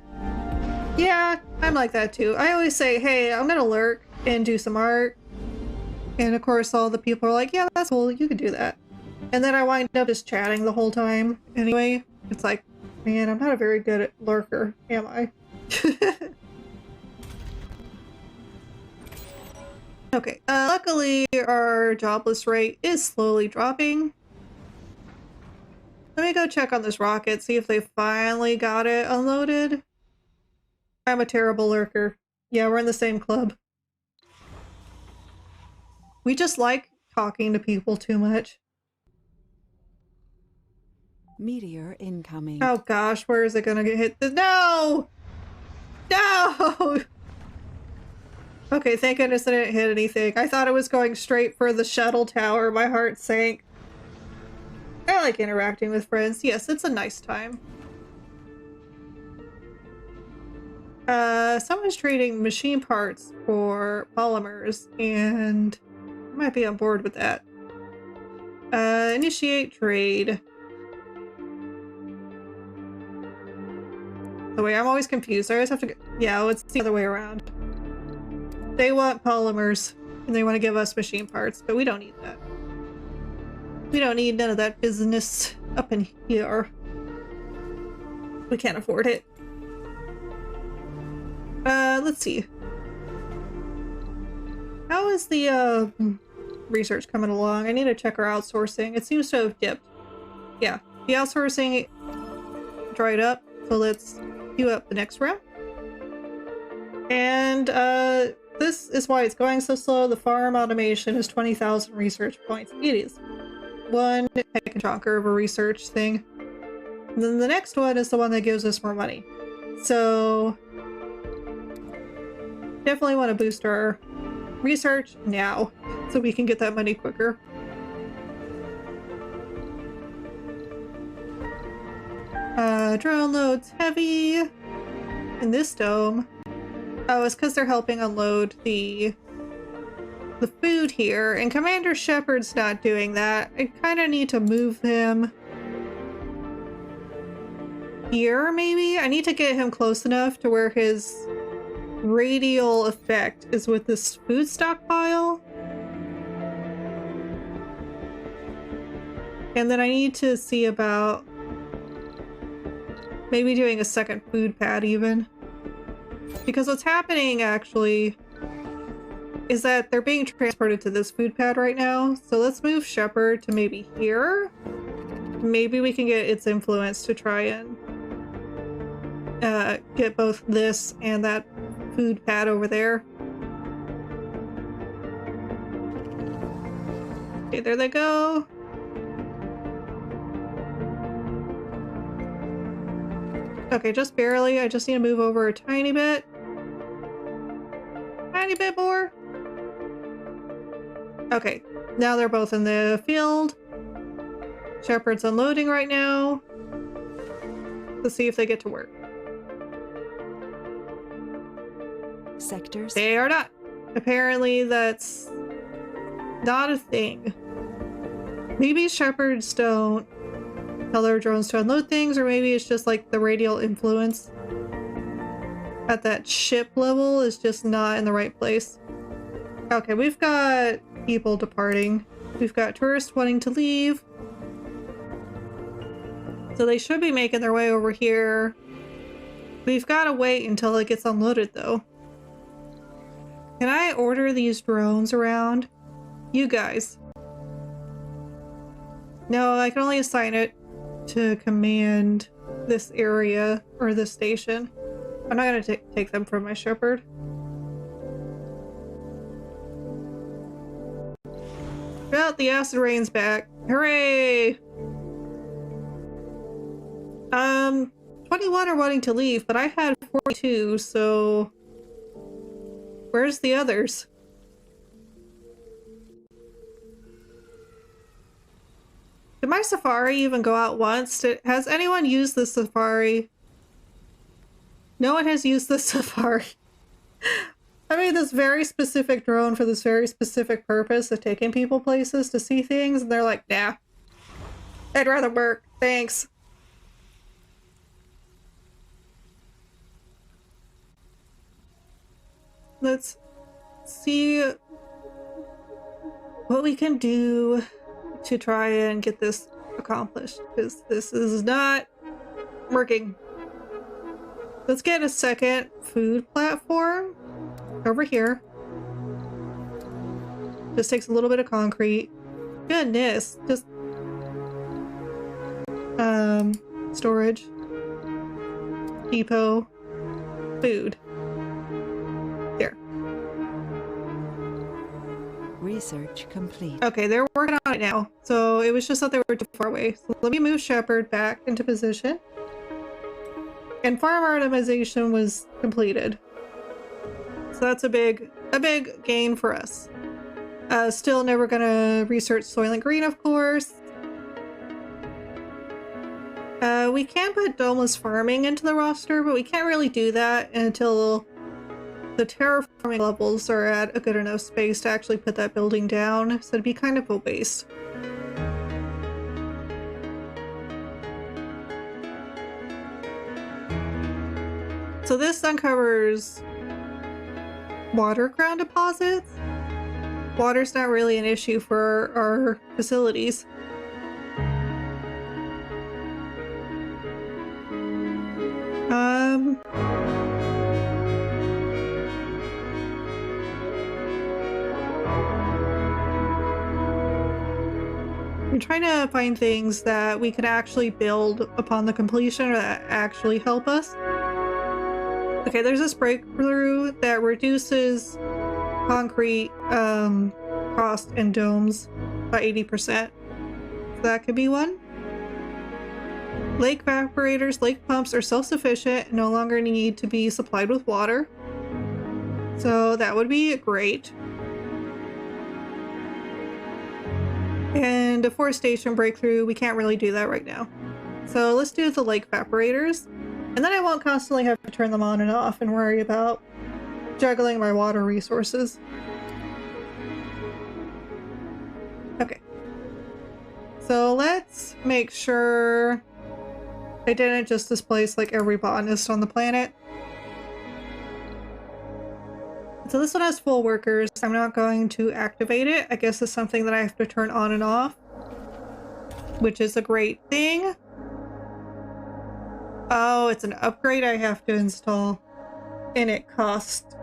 Yeah, I'm like that too. I always say, hey, I'm gonna lurk and do some art. And of course all the people are like, yeah, that's cool, you can do that. And then I wind up just chatting the whole time. Anyway, it's like, man, I'm not a very good lurker, am I? Okay, luckily our jobless rate is slowly dropping. Let me go check on this rocket, see if they finally got it unloaded. I'm a terrible lurker. Yeah, we're in the same club. We just like talking to people too much. Meteor incoming. Oh gosh, where is it gonna get hit? No! No! Okay, thank goodness I didn't hit anything. I thought it was going straight for the shuttle tower. My heart sank. I like interacting with friends. Yes, it's a nice time. Someone's trading machine parts for polymers, and I might be on board with that. Initiate trade. Oh wait, I'm always confused. I always have to go. Yeah, it's the other way around. They want polymers, and they want to give us machine parts, but we don't need that. We don't need none of that business up in here. We can't afford it. Let's see. How is the, research coming along? I need to check our outsourcing. It seems to have dipped. Yeah, the outsourcing dried up, so let's queue up the next round. And, this is why it's going so slow. The farm automation is 20,000 research points. It is one heck and chonker of a research thing. And then the next one is the one that gives us more money. So definitely want to boost our research now so we can get that money quicker. Drone loads heavy in this dome. Oh, it's because they're helping unload the food here, and Commander Shepard's not doing that. I kind of need to move him here, maybe? I need to get him close enough to where his radial effect is with this food stockpile. And then I need to see about maybe doing a second food pad even. Because what's happening actually is that they're being transported to this food pad right now. So let's move Shepard to maybe here. Maybe we can get its influence to try and get both this and that food pad over there. Okay, there they go. Okay, just barely. I just need to move over a tiny bit. Tiny bit more. Okay, now they're both in the field. Shepard's unloading right now. Let's see if they get to work. Sectors. They are not. Apparently that's not a thing. Maybe Shepards don't tell their drones to unload things, or maybe it's just like the radial influence at that ship level is just not in the right place. Okay, we've got people departing. We've got tourists wanting to leave. So they should be making their way over here. We've got to wait until it gets unloaded though. Can I order these drones around? You guys. No, I can only assign it to command this area or this station. I'm not going to take them from my Shepherd. Well, the acid rain's back. Hooray! 21 are wanting to leave, but I had 42, so where's the others? Did my Safari even go out once? Has anyone used the Safari? No one has used the Safari. I made this very specific drone for this very specific purpose of taking people places to see things, and they're like, nah. I'd rather work. Thanks. Let's see what we can do to try and get this accomplished, because this is not working. Let's get a second food platform over here. Just takes a little bit of concrete. Goodness, just storage, depot, food. There. Research complete. Okay, they're working on it now. So it was just that they were too far away. So let me move Shepherd back into position. And farm optimization was completed. So that's a big gain for us. Still never gonna research Soylent Green, of course. We can put domeless farming into the roster, but we can't really do that until the terraforming levels are at a good enough space to actually put that building down. So it'd be kind of a waste. So this uncovers water ground deposits. Water's not really an issue for our facilities. I'm trying to find things that we can actually build upon the completion or that actually help us. Okay, there's this breakthrough that reduces concrete cost and domes by 80%. So that could be one. Lake evaporators, lake pumps are self-sufficient and no longer need to be supplied with water. So that would be great. And deforestation breakthrough, we can't really do that right now. So let's do the lake evaporators. And then I won't constantly have to turn them on and off and worry about juggling my water resources. Okay. So let's make sure I didn't just displace like every botanist on the planet. So this one has full workers. I'm not going to activate it. I guess it's something that I have to turn on and off, which is a great thing. Oh, it's an upgrade I have to install, and it costs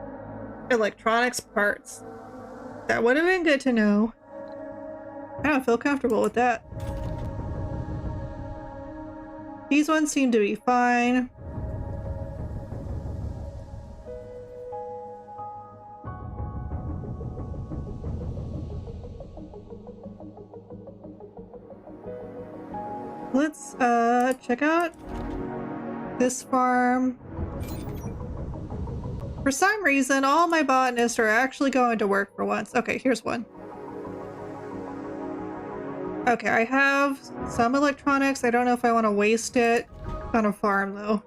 electronics parts. That would have been good to know. I don't feel comfortable with that. These ones seem to be fine. Let's check out this farm. For some reason, all my botanists are actually going to work for once. Okay, here's one. Okay, I have some electronics. I don't know if I want to waste it on a farm, though.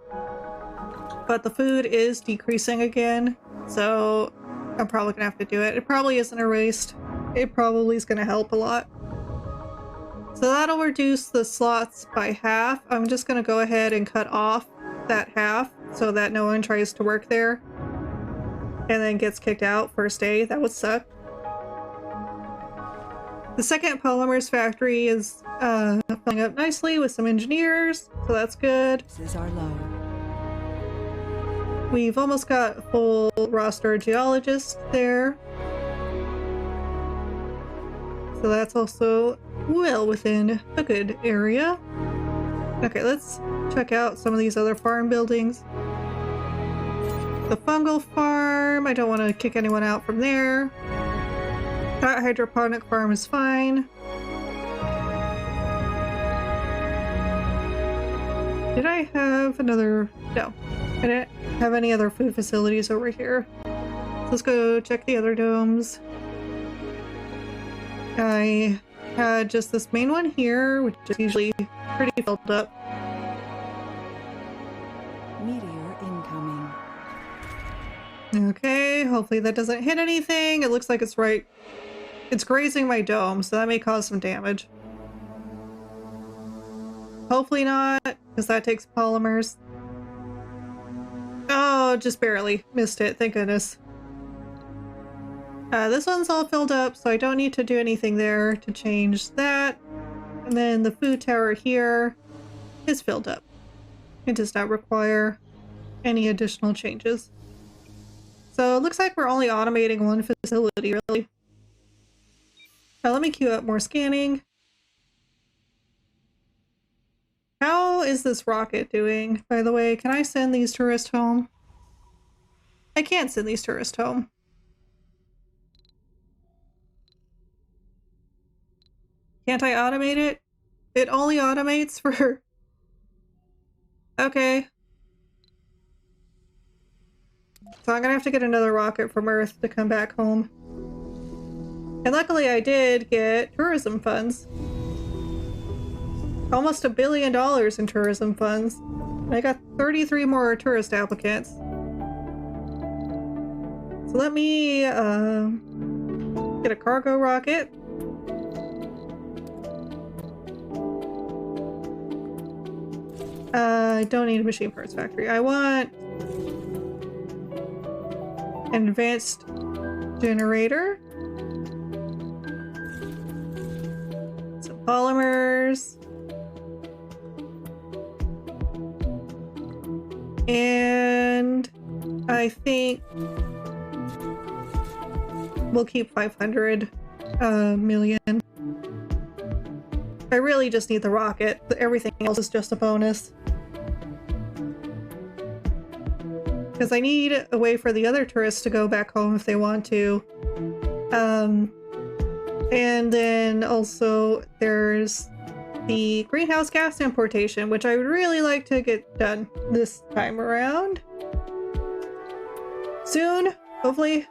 But the food is decreasing again, so I'm probably gonna have to do it. It probably isn't a waste. It probably is gonna help a lot. So that'll reduce the slots by half. I'm just gonna go ahead and cut off that half so that no one tries to work there and then gets kicked out first day. That would suck. The second polymers factory is filling up nicely with some engineers, so that's good. This is our low. We've almost got a full roster of geologists there. So that's also well within a good area. Okay, let's check out some of these other farm buildings. The fungal farm, I don't want to kick anyone out from there. That hydroponic farm is fine. Did I have another? No, I didn't have any other food facilities over here. So let's go check the other domes. I had just this main one here, which is usually pretty filled up. Meteor incoming. Okay, hopefully that doesn't hit anything. It looks like it's right. It's grazing my dome, so that may cause some damage. Hopefully not, because that takes polymers. Oh, just barely missed it. Thank goodness. This one's all filled up, so I don't need to do anything there to change that. And then the food tower here is filled up. It does not require any additional changes. So it looks like we're only automating one facility, really. Now let me queue up more scanning. How is this rocket doing, by the way? Can I send these tourists home? I can't send these tourists home. Can't I automate it? It only automates for... Okay. So I'm gonna have to get another rocket from Earth to come back home. And luckily I did get tourism funds. Almost $1 billion in tourism funds. And I got 33 more tourist applicants. So let me get a cargo rocket. I don't need a machine parts factory. I want an advanced generator. Some polymers. And I think we'll keep 500 million. I really just need the rocket. Everything else is just a bonus. Because I need a way for the other tourists to go back home if they want to. And then also there's the greenhouse gas importation, which I would really like to get done this time around. Soon, hopefully.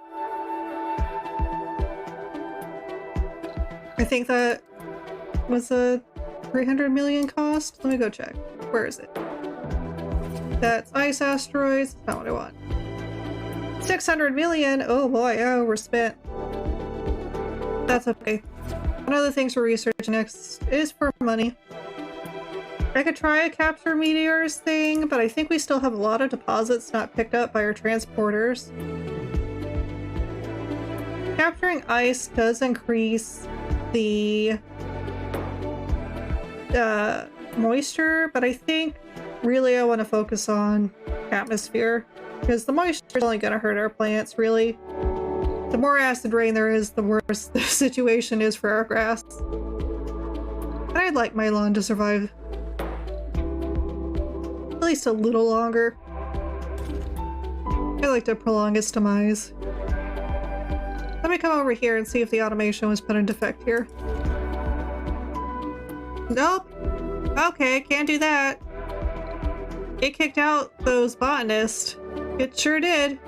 I think that was a 300 million cost. Let me go check. Where is it? That's ice asteroids. That's not what I want. 600 million. Oh boy, I overspent. That's okay. One of the things we're researching next is for money. I could try a capture meteors thing, but I think we still have a lot of deposits not picked up by our transporters. Capturing ice does increase the moisture, but I think really I want to focus on atmosphere, because the moisture is only going to hurt our plants, really. The more acid rain there is, the worse the situation is for our grass. And I'd like my lawn to survive at least a little longer. I'd like to prolong its demise. Let me come over here and see if the automation was put into effect here. Nope. Okay, can't do that. It kicked out those botanists. It sure did.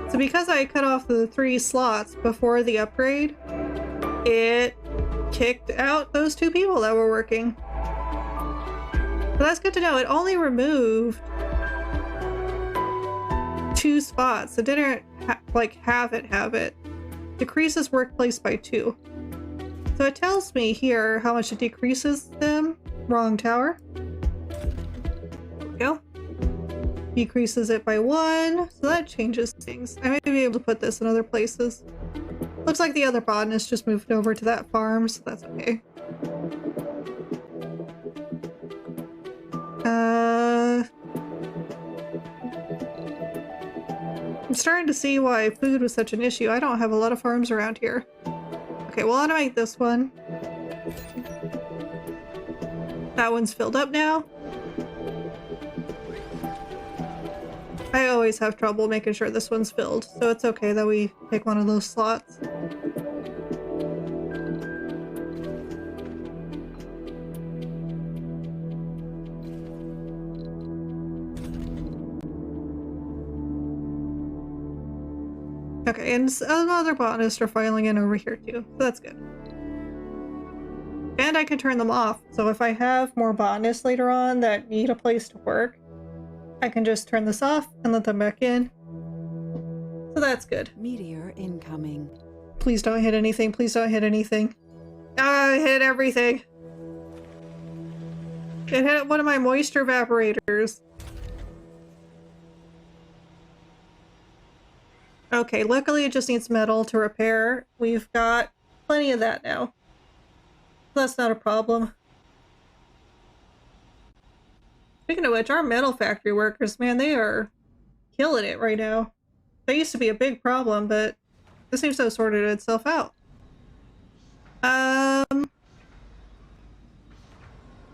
So because I cut off the 3 slots before the upgrade, it kicked out those 2 people that were working. So that's good to know. It only removed 2 spots. It didn't have it. Decreases workplace by 2. So it tells me here how much it decreases them. Wrong tower. There we go. Decreases it by 1. So that changes things. I may be able to put this in other places. Looks like the other botanist just moved over to that farm, so that's okay. I'm starting to see why food was such an issue. I don't have a lot of farms around here. Okay, we'll automate this one. That one's filled up now. I always have trouble making sure this one's filled, so it's okay that we pick one of those slots. Okay, and other botanists are filing in over here too, so that's good. And I can turn them off, so if I have more botanists later on that need a place to work, I can just turn this off and let them back in. So that's good. Meteor incoming. Please don't hit anything, please don't hit anything. Ah, I hit everything! It hit one of my moisture evaporators. Okay, luckily it just needs metal to repair. We've got plenty of that now. That's not a problem. Speaking of which, our metal factory workers, man, they are killing it right now. They used to be a big problem, but this seems to have sorted itself out.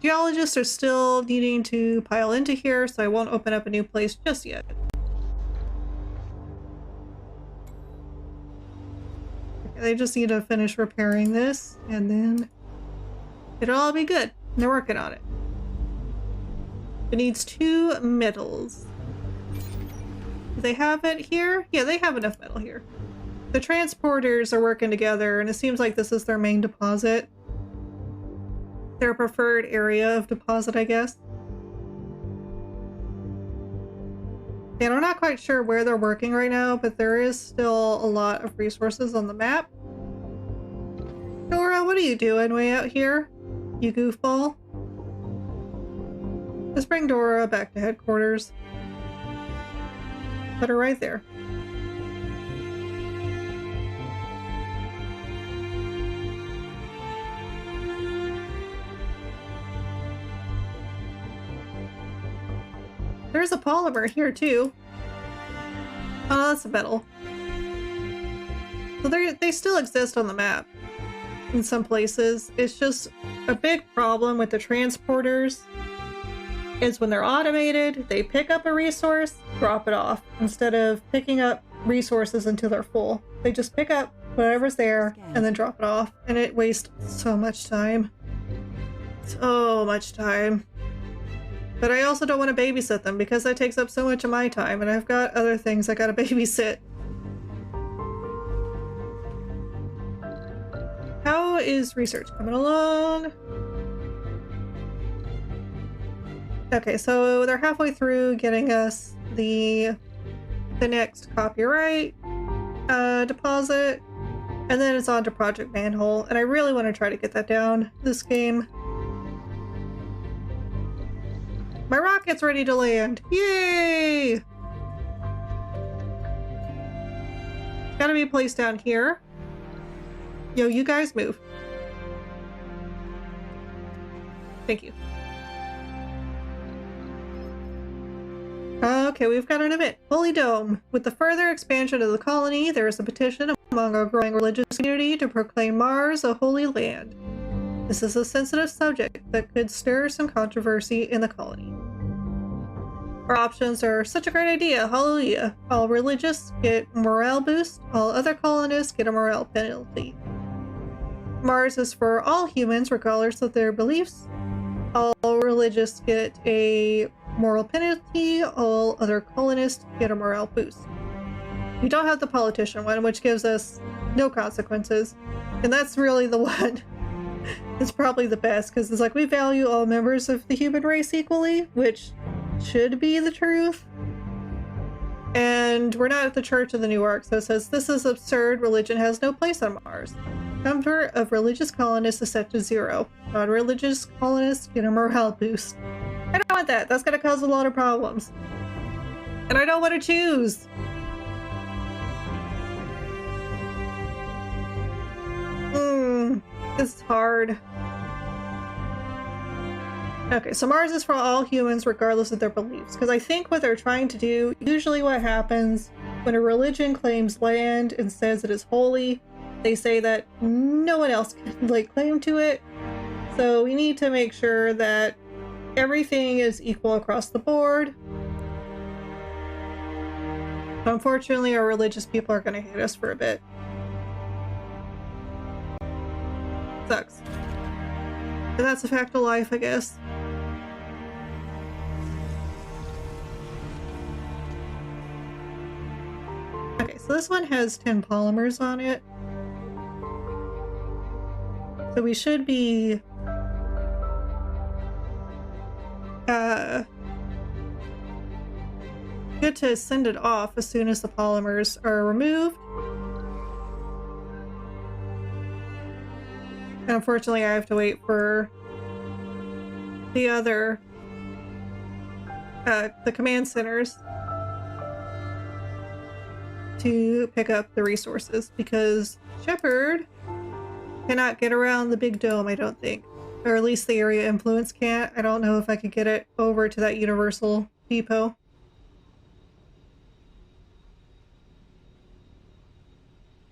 Geologists are still needing to pile into here, so I won't open up a new place just yet. They just need to finish repairing this, and then it'll all be good. They're working on it. It needs 2 metals. Do they have it here? Yeah, they have enough metal here. The transporters are working together, and it seems like this is their main deposit. Their preferred area of deposit, I guess. And I'm not quite sure where they're working right now, but there is still a lot of resources on the map. Dora, what are you doing way out here? You goofball. Let's bring Dora back to headquarters. Put her right there. There's a polymer here too. Oh, that's a metal. So they still exist on the map in some places. It's just a big problem with the transporters is when they're automated, they pick up a resource, drop it off, instead of picking up resources until they're full. They just pick up whatever's there and then drop it off, and it wastes so much time. So much time. But I also don't want to babysit them because that takes up so much of my time, and I've got other things I gotta babysit. How is research coming along? Okay, so they're halfway through getting us the next copyright deposit, and then it's on to Project Manhole, and I really want to try to get that down this game. My rocket's ready to land! Yay! Gotta be placed down here. Yo, you guys move. Thank you. Okay, we've got an event. Holy Dome. With the further expansion of the colony, there is a petition among our growing religious community to proclaim Mars a holy land. This is a sensitive subject that could stir some controversy in the colony. Our options are such a great idea, hallelujah. All religious get morale boost, all other colonists get a morale penalty. Mars is for all humans regardless of their beliefs. All religious religious get a moral penalty, all other colonists get a morale boost. We don't have the politician one, which gives us no consequences. And that's really the one that's probably the best, because it's like we value all members of the human race equally, which should be the truth. And we're not at the Church of the New Ark, so it says, this is absurd. Religion has no place on Mars. Number of religious colonists is set to 0. Non-religious colonists get a morale boost. I don't want that. That's going to cause a lot of problems. And I don't want to choose. This is hard. Okay, so Mars is for all humans regardless of their beliefs. Because I think what they're trying to do, usually what happens when a religion claims land and says it is holy, they say that no one else can lay claim to it. So we need to make sure that everything is equal across the board. Unfortunately, our religious people are going to hate us for a bit. Sucks. But that's a fact of life, I guess. Okay, so this one has 10 polymers on it. So we should be good to send it off as soon as the polymers are removed. And unfortunately, I have to wait for the other, the command centers to pick up the resources, because Shepard cannot get around the big dome, I don't think. Or at least the area influence can't. I don't know if I could get it over to that universal depot.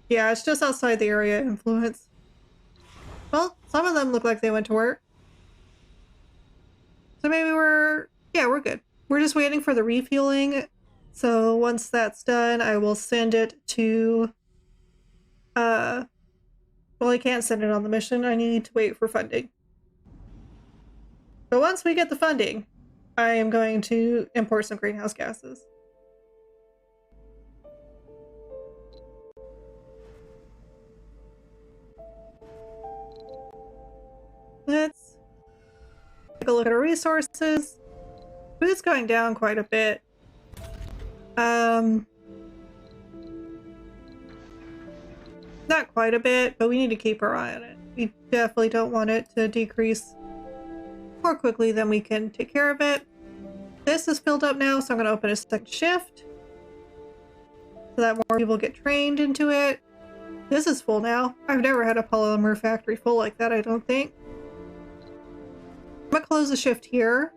Yeah, it's just outside the area influence. Well, some of them look like they went to work. So maybe we're good. We're just waiting for the refueling. So once that's done, I will send it to, well, I can't send it on the mission. I need to wait for funding. But once we get the funding, I am going to import some greenhouse gases. Let's take a look at our resources. Food's going down quite a bit. Not quite a bit, but we need to keep our eye on it. We definitely don't want it to decrease more quickly than we can take care of it. This is filled up now, so I'm going to open a second shift so that more people get trained into it. This is full now. I've never had a polymer factory full like that, I don't think. I'm going to close the shift here.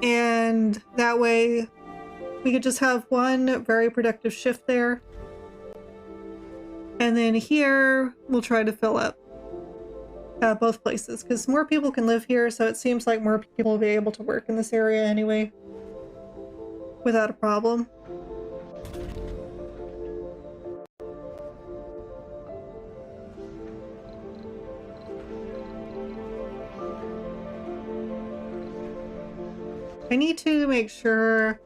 And that way we could just have one very productive shift there. And then here we'll try to fill up both places, because more people can live here, so it seems like more people will be able to work in this area anyway without a problem. I need to make sure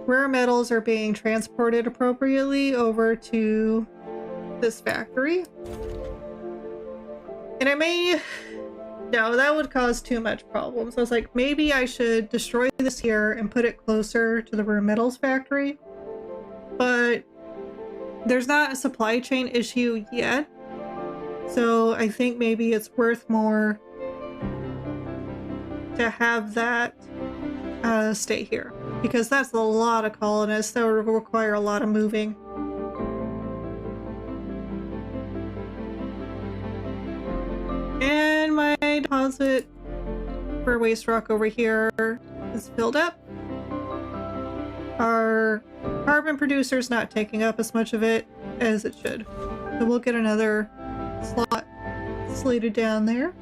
rare metals are being transported appropriately over to this factory. And no, that would cause too much problems. I was like, maybe I should destroy this here and put it closer to the rare metals factory. But there's not a supply chain issue yet. So I think maybe it's worth more to have that stay here, because that's a lot of colonists that would require a lot of moving. And my deposit for waste rock over here is filled up. Our carbon producer's not taking up as much of it as it should, so we'll get another slot slated down there.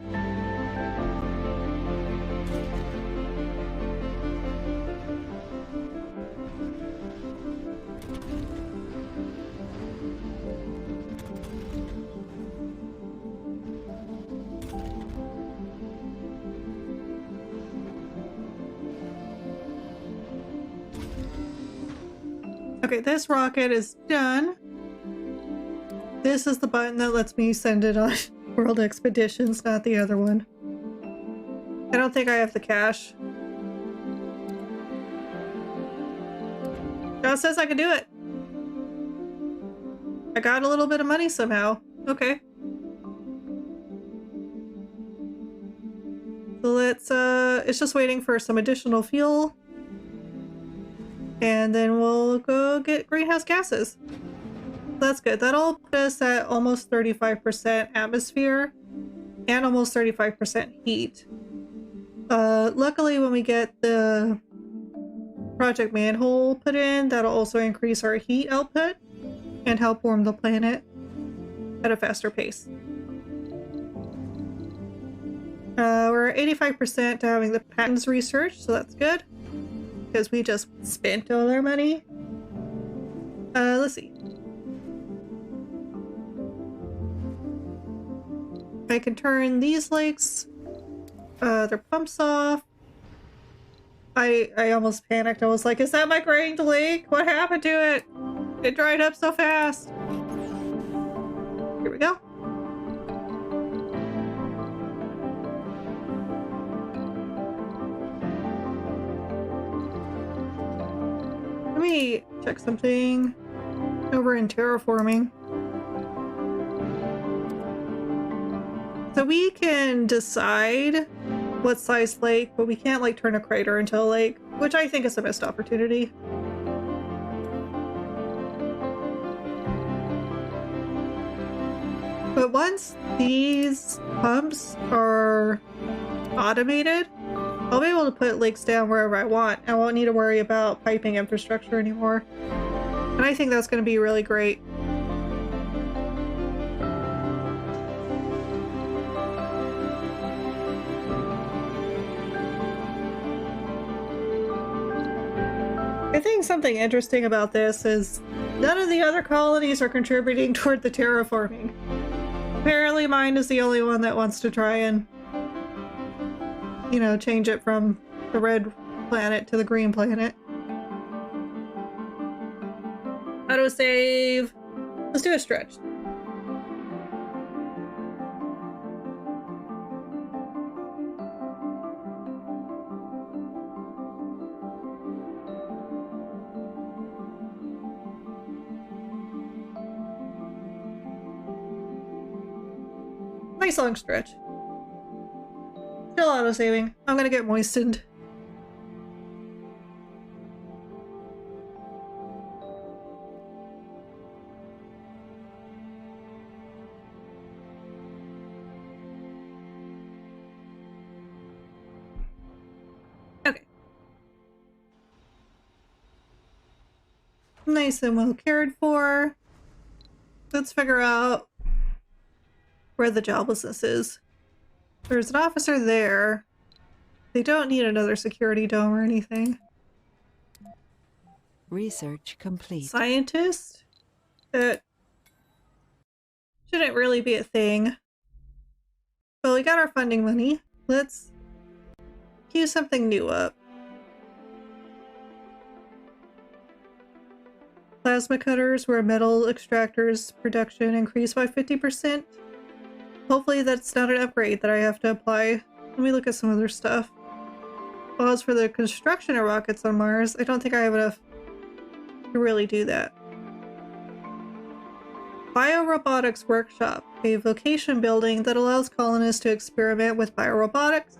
Okay, this rocket is done. This is the button that lets me send it on world expeditions, not the other one. I don't think I have the cash. God says I can do it. I got a little bit of money somehow. Okay. So let's, it's just waiting for some additional fuel. And then we'll go get greenhouse gases. That's good. That'll put us at almost 35% atmosphere and almost 35% heat. Luckily, when we get the project manhole put in, that'll also increase our heat output and help warm the planet at a faster pace. We're at 85% to having the patents researched, so that's good. Because we just spent all our money. Let's see. I can turn these lakes, their pumps off. I almost panicked. I was like, is that my drained lake? What happened to it? It dried up so fast. Here we go. Let me check something over in terraforming. So we can decide what size lake, but we can't like turn a crater into a lake, which I think is a missed opportunity. But once these pumps are automated, I'll be able to put lakes down wherever I want. I won't need to worry about piping infrastructure anymore. And I think that's going to be really great. I think something interesting about this is none of the other colonies are contributing toward the terraforming. Apparently mine is the only one that wants to try and, you know, change it from the red planet to the green planet. Autosave. Let's do a stretch. Nice long stretch. Still auto-saving. I'm gonna get moistened. Okay. Nice and well cared for. Let's figure out where the joblessness is. There's an officer there. They don't need another security dome or anything. Research complete. Scientist? That shouldn't really be a thing. Well, we got our funding money. Let's queue something new up. Plasma cutters where metal extractors production increased by 50%. Hopefully that's not an upgrade that I have to apply. Let me look at some other stuff. Well, as for the construction of rockets on Mars, I don't think I have enough to really do that. Biorobotics Workshop, a vocation building that allows colonists to experiment with biorobotics.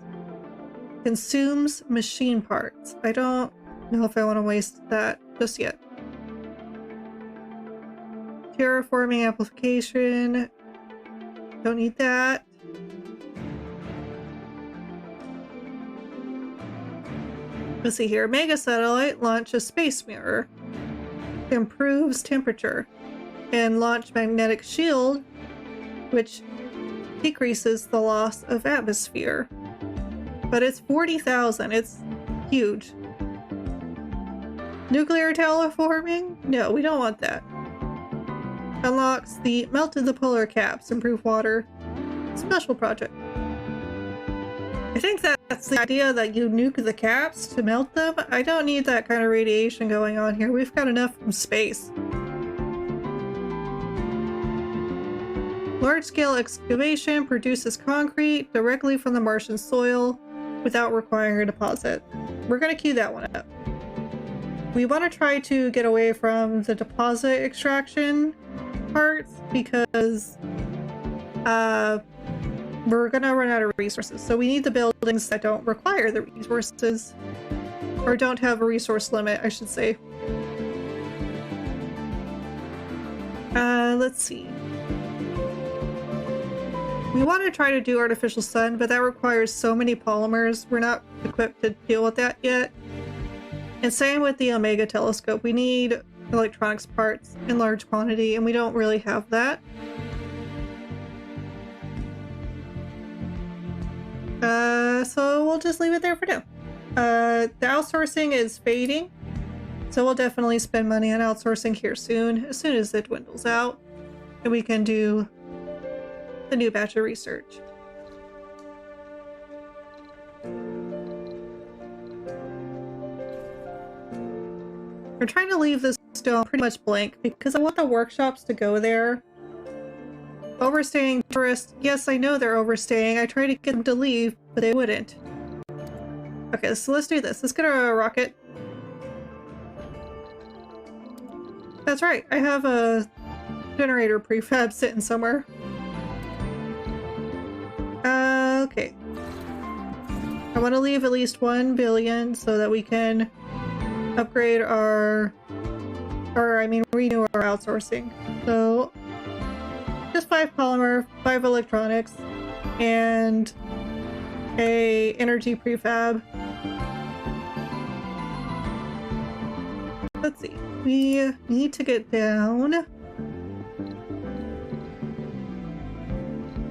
Consumes machine parts. I don't know if I want to waste that just yet. Terraforming application. Don't need that. Let's see here. Mega satellite launch a space mirror. Improves temperature. And launch magnetic shield, which decreases the loss of atmosphere. But it's 40,000. It's huge. Nuclear terraforming? No, we don't want that. Unlocks the melted the polar caps, improve water. Special project. I think that's the idea, that you nuke the caps to melt them. I don't need that kind of radiation going on here. We've got enough from space. Large-scale excavation produces concrete directly from the Martian soil without requiring a deposit. We're going to queue that one up. We want to try to get away from the deposit extraction parts because we're going to run out of resources. So we need the buildings that don't require the resources, or don't have a resource limit, I should say. Let's see. We want to try to do artificial sun, but that requires so many polymers. We're not equipped to deal with that yet. And same with the Omega telescope. We need electronics parts in large quantity, and we don't really have that. So we'll just leave it there for now. The outsourcing is fading, so we'll definitely spend money on outsourcing here soon, as soon as it dwindles out, and we can do the new batch of research. We're trying to leave this dome pretty much blank because I want the workshops to go there. Overstaying tourists. Yes, I know they're overstaying. I tried to get them to leave, but they wouldn't. Okay, so let's do this. Let's get a rocket. That's right. I have a generator prefab sitting somewhere. Okay. I want to leave at least 1 billion so that we can upgrade renew our outsourcing. So just 5 polymer, 5 electronics, and a energy prefab. Let's see. We need to get down.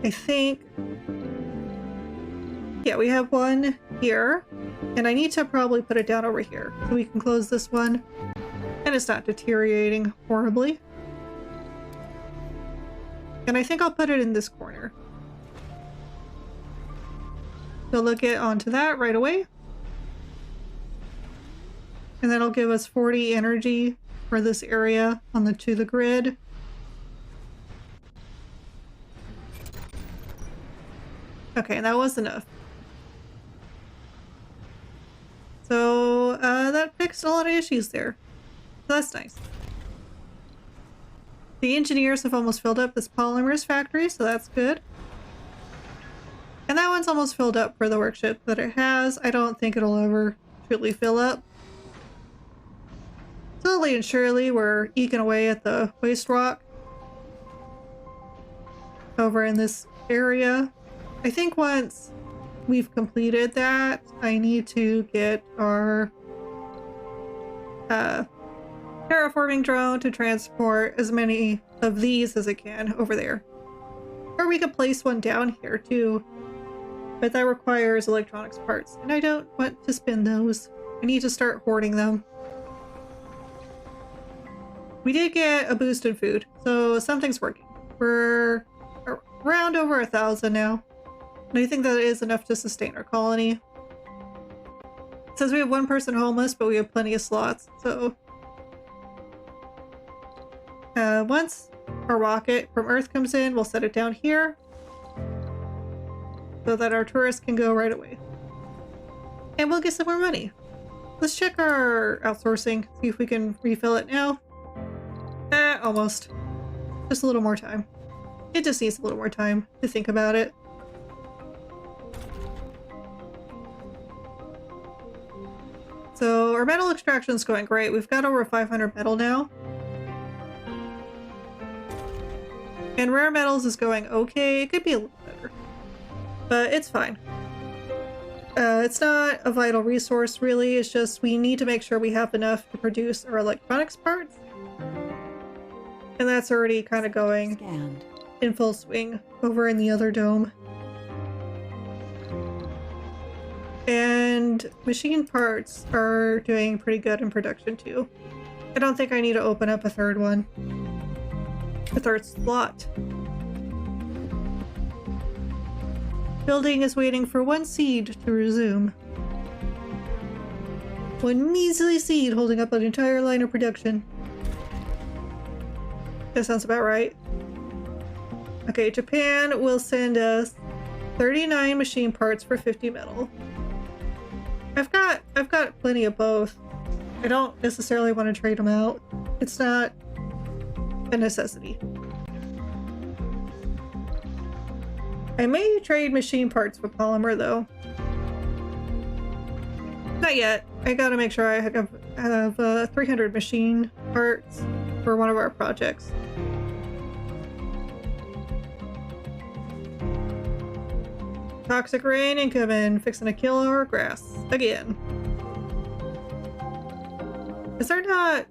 I think. Yeah, we have one here, and I need to probably put it down over here so we can close this one, and it's not deteriorating horribly. And I think I'll put it in this corner. So they'll get onto that right away. And that'll give us 40 energy for this area to the grid. Okay, that was enough. So that fixed a lot of issues there. So that's nice. The engineers have almost filled up this polymers factory, so that's good. And that one's almost filled up for the workshop that it has. I don't think it'll ever truly fill up. Slowly and surely, we're eking away at the waste rock over in this area. I think once we've completed that, I need to get our terraforming drone to transport as many of these as it can over there. Or we could place one down here too, but that requires electronics parts, and I don't want to spend those. I need to start hoarding them. We did get a boost in food, so something's working. We're around over 1,000 now, and I think that is enough to sustain our colony. It says we have 1 person homeless, but we have plenty of slots, so once our rocket from Earth comes in, we'll set it down here so that our tourists can go right away. And we'll get some more money. Let's check our outsourcing, see if we can refill it now. Almost. Just a little more time. It just needs a little more time to think about it. So our metal extraction is going great. We've got over 500 metal now. And rare metals is going okay. It could be a little better, but it's fine. It's not a vital resource really. It's just we need to make sure we have enough to produce our electronics parts. And that's already kind of going in full swing over in the other dome. And machine parts are doing pretty good in production too. I don't think I need to open up a third one. A third slot. Building is waiting for one seed to resume. One measly seed holding up an entire line of production. That sounds about right. Okay, Japan will send us 39 machine parts for 50 metal. I've got plenty of both. I don't necessarily want to trade them out. It's not a necessity. I may trade machine parts for polymer though. Not yet. I gotta make sure I have 300 machine parts for one of our projects. Toxic rain incoming, fixing to kill our grass again. Is there not?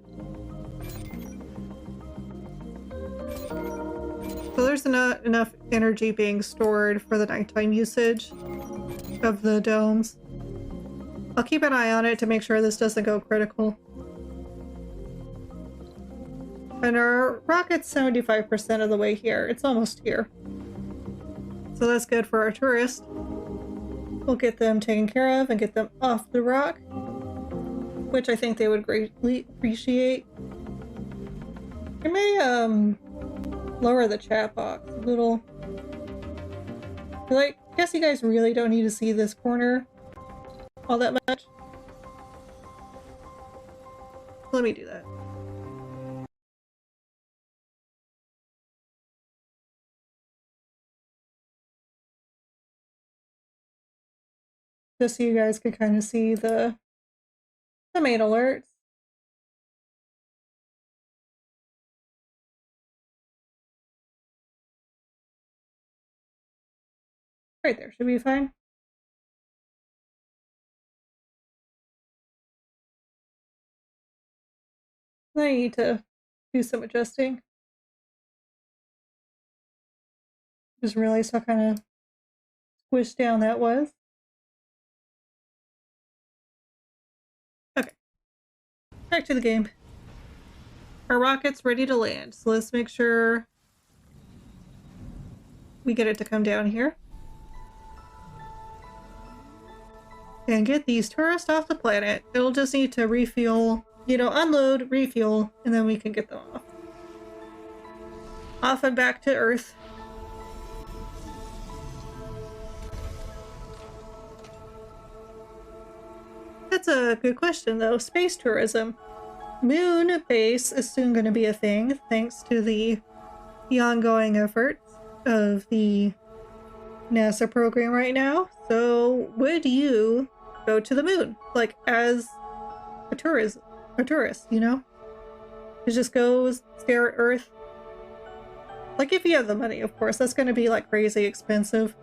So there's not enough energy being stored for the nighttime usage of the domes. I'll keep an eye on it to make sure this doesn't go critical. And our rocket's 75% of the way here. It's almost here. So that's good for our tourists. We'll get them taken care of and get them off the rock, which I think they would greatly appreciate. I may lower the chat box a little. I guess you guys really don't need to see this corner all that much. Let me do that. Just so you guys can kind of see the main alerts. Right there, should be fine. I need to do some adjusting. Just realized how kind of squished down that was. Okay. Back to the game. Our rocket's ready to land, so let's make sure we get it to come down here. And get these tourists off the planet. It'll just need to refuel, you know, unload, refuel, and then we can get them off. Off and back to Earth. That's a good question, though. Space tourism. Moon base is soon going to be a thing, thanks to the ongoing efforts of the NASA program right now. So, would you go to the moon, like as a tourist, you know? To just go stare at Earth. Like if you have the money, of course. That's going to be like crazy expensive.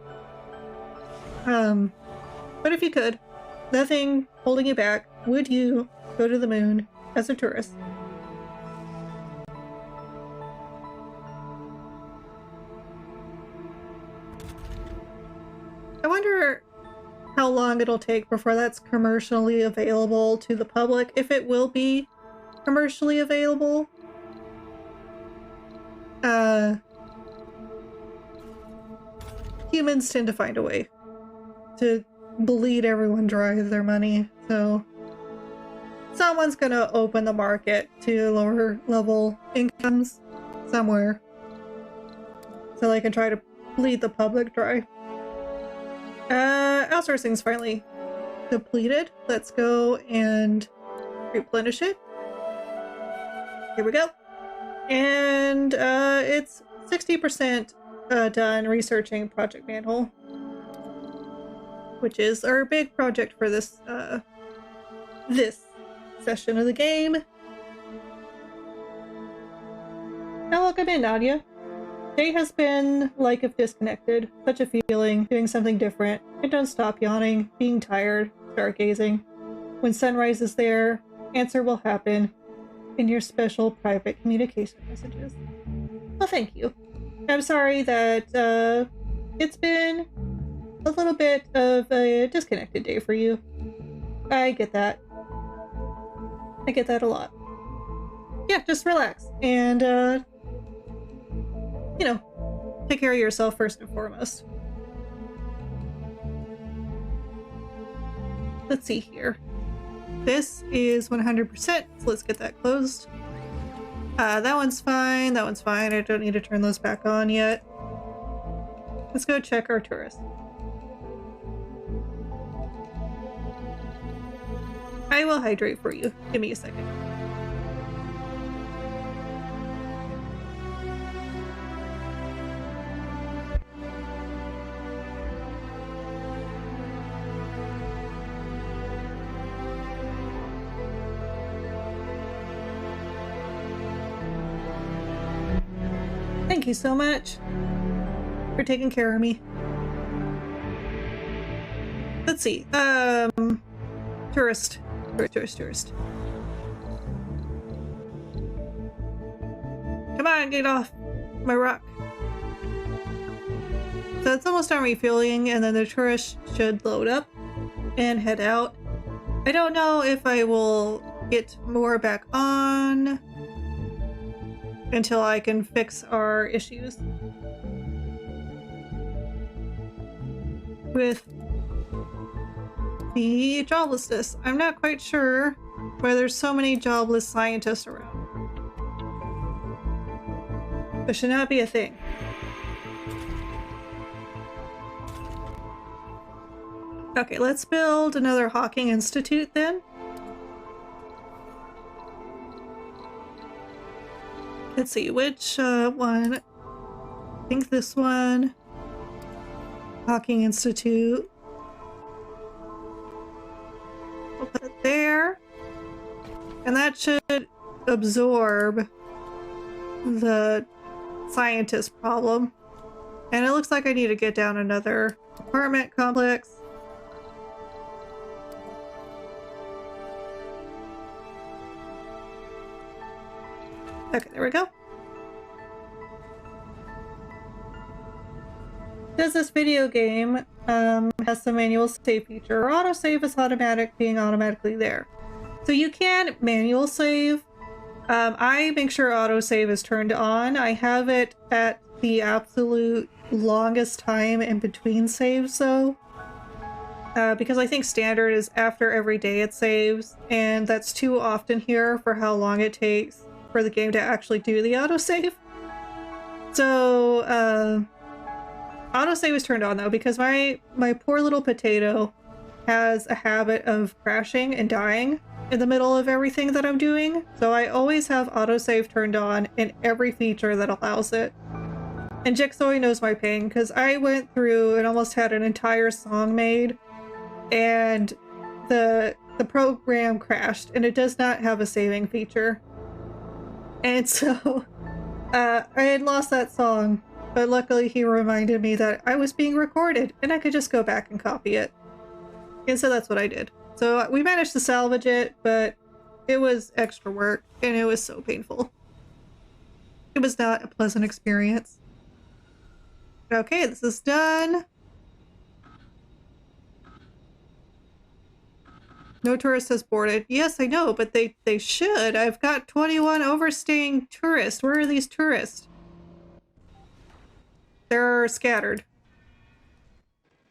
But if you could, nothing holding you back, would you go to the moon as a tourist? I wonder how long it'll take before that's commercially available to the public, if it will be commercially available. Humans tend to find a way to bleed everyone dry of their money, so someone's gonna open the market to lower level incomes somewhere so they can try to bleed the public dry. Outsourcing's finally depleted. Let's go and replenish it. Here we go. And it's 60% done researching Project Manhole, which is our big project for this this session of the game. Now welcome in, Nadia. Day has been like if disconnected. Such a feeling, doing something different. And don't stop yawning, being tired, stargazing. When sunrise is there, answer will happen in your special private communication messages. Well, thank you. I'm sorry that it's been a little bit of a disconnected day for you. I get that. I get that a lot. Yeah, just relax and you know, take care of yourself first and foremost. let's see here. This is 100%, so let's get that closed. That one's fine, that one's fine. I don't need to turn those back on yet. Let's go check our tourists. I will hydrate for you. Give me a second. Thank you so much for taking care of me. Let's see. Tourist. Come on, get off my rock. So it's almost done refueling, and then the tourist should load up and head out. I don't know if I will get more back on until I can fix our issues with the joblessness. I'm not quite sure why there's so many jobless scientists around. This should not be a thing. Okay, let's build another Hawking Institute then. Let's see, which one? I think this one. Hawking Institute. We'll put it there. And that should absorb the scientist problem. And it looks like I need to get down another apartment complex. Okay, there we go. Does this video game has some manual save feature, or autosave is automatic, being automatically there. So you can manual save. I make sure autosave is turned on. I have it at the absolute longest time in between saves though. Because I think standard is after every day it saves, and that's too often here for how long it takes for the game to actually do the autosave. So autosave is turned on though, because my poor little potato has a habit of crashing and dying in the middle of everything that I'm doing. So I always have autosave turned on in every feature that allows it. And Jigsaw knows my pain, because I went through and almost had an entire song made, and the program crashed, and it does not have a saving feature. And so I had lost that song, but luckily he reminded me that I was being recorded and I could just go back and copy it. And so that's what I did. So we managed to salvage it, but it was extra work and it was so painful. It was not a pleasant experience. Okay, this is done. No tourist has boarded. Yes, I know, but they should. I've got 21 overstaying tourists. Where are these tourists? They're scattered.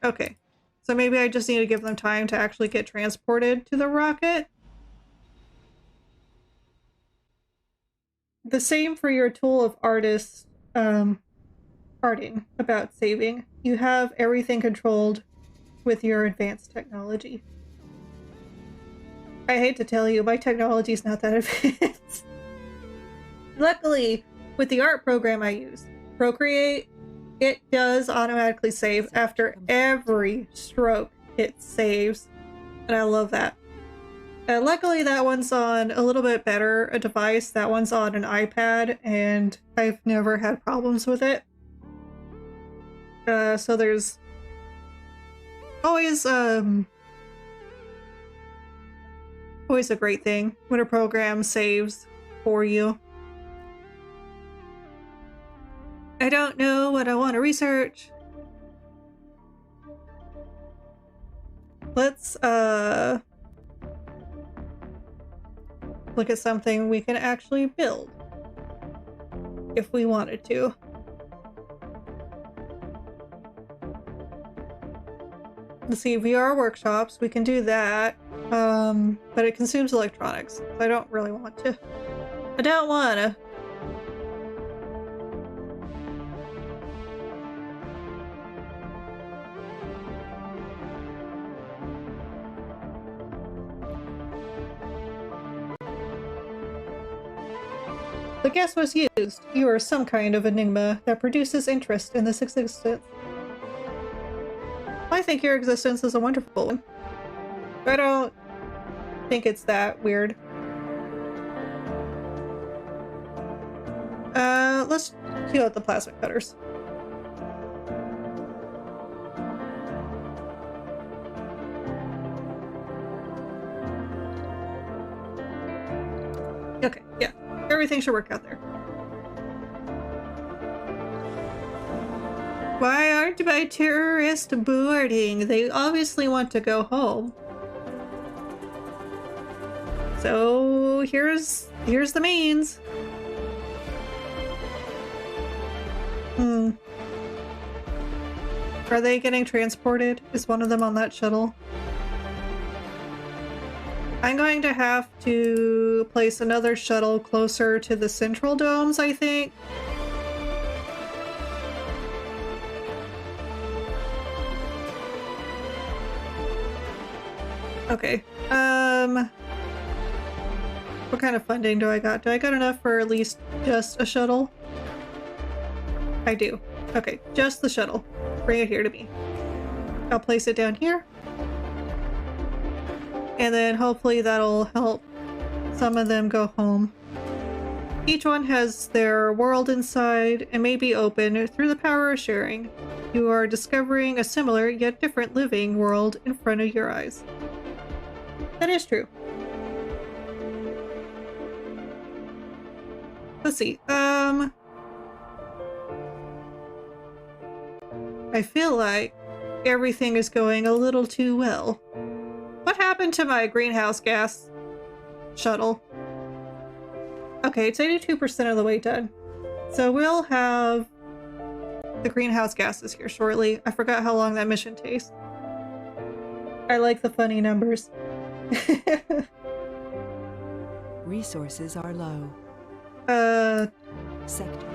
Okay. So maybe I just need to give them time to actually get transported to the rocket. The same for your tool of artist arting about saving. You have everything controlled with your advanced technology. I hate to tell you, my technology is not that advanced. Luckily, with the art program I use, Procreate, it does automatically save after every stroke. It saves, and I love that. Luckily, that one's on a little bit better a device. That one's on an iPad, and I've never had problems with it. So there's always always a great thing when a program saves for you. I don't know what I want to research. Let's look at something we can actually build if we wanted to. Let's see, VR workshops, we can do that. But it consumes electronics, so I don't really want to. I don't wanna. The guess was used. You are some kind of enigma that produces interest in this existence. I think your existence is a wonderful one. I don't think it's that weird. Let's heal out the plasma cutters. Okay, yeah. Everything should work out there. Why aren't my terrorists boarding? They obviously want to go home. So here's the means. Are they getting transported? Is one of them on that shuttle? I'm going to have to place another shuttle closer to the central domes, I think. Okay. What kind of funding do I got? Do I got enough for at least just a shuttle? I do. Okay, just the shuttle. Bring it here to me. I'll place it down here. And then hopefully that'll help some of them go home. Each one has their world inside and may be open through the power of sharing. You are discovering a similar yet different living world in front of your eyes. That is true. Let's see. I feel like everything is going a little too well. What happened to my greenhouse gas shuttle? Okay, it's 82% of the way done. So we'll have the greenhouse gases here shortly. I forgot how long that mission takes. I like the funny numbers. Resources are low. Sector.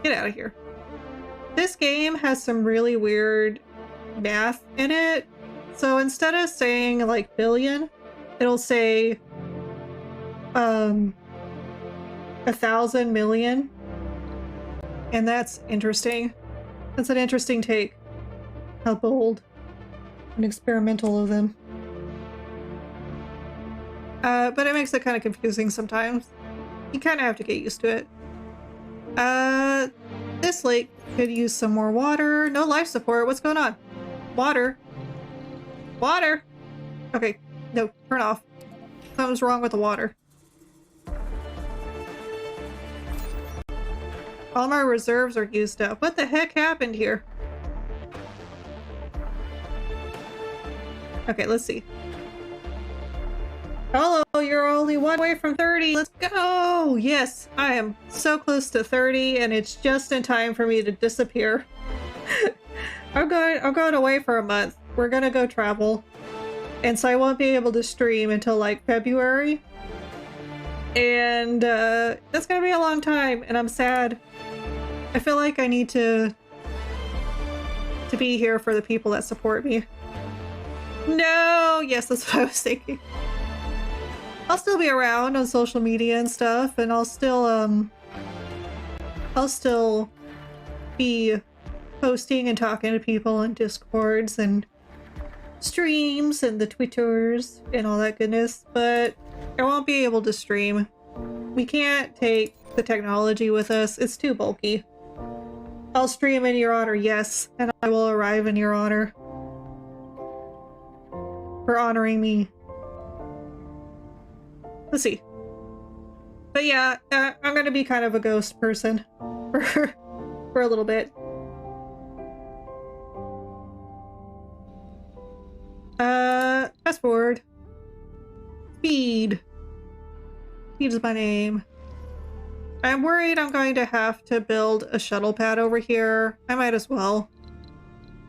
Get out of here. This game has some really weird math in it. So instead of saying like billion, it'll say 1,000 million. And that's interesting. That's an interesting take. How bold and experimental of them. But it makes it kind of confusing sometimes. You kind of have to get used to it. This lake could use some more water. No life support. What's going on? Water. Water! Okay, no, turn off. Something's wrong with the water. All my reserves are used up. What the heck happened here? Okay, let's see. Hello, you're only one away from 30. Let's go! Yes, I am so close to 30 and it's just in time for me to disappear. I'm going away for a month. We're gonna go travel. And so I won't be able to stream until like February. And that's gonna be a long time and I'm sad. I feel like I need to be here for the people that support me. No! Yes, that's what I was thinking. I'll still be around on social media and stuff, and I'll still be posting and talking to people in Discords and streams and the Twitters and all that goodness, but I won't be able to stream. We can't take the technology with us. It's too bulky. I'll stream in your honor, yes, and I will arrive in your honor. For honoring me. Let's see. But yeah, I'm gonna be kind of a ghost person for a little bit. Fast forward. Speed. Speed is my name. I'm worried I'm going to have to build a shuttle pad over here. I might as well.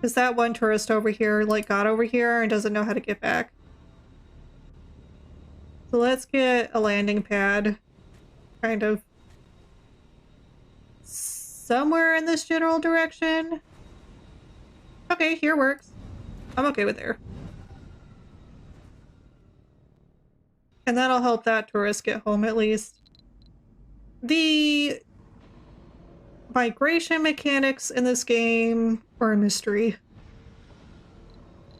Because that one tourist over here, like, got over here and doesn't know how to get back. So let's get a landing pad, kind of somewhere in this general direction. Okay, here works. I'm okay with there. And that'll help that tourist get home at least. The migration mechanics in this game are a mystery.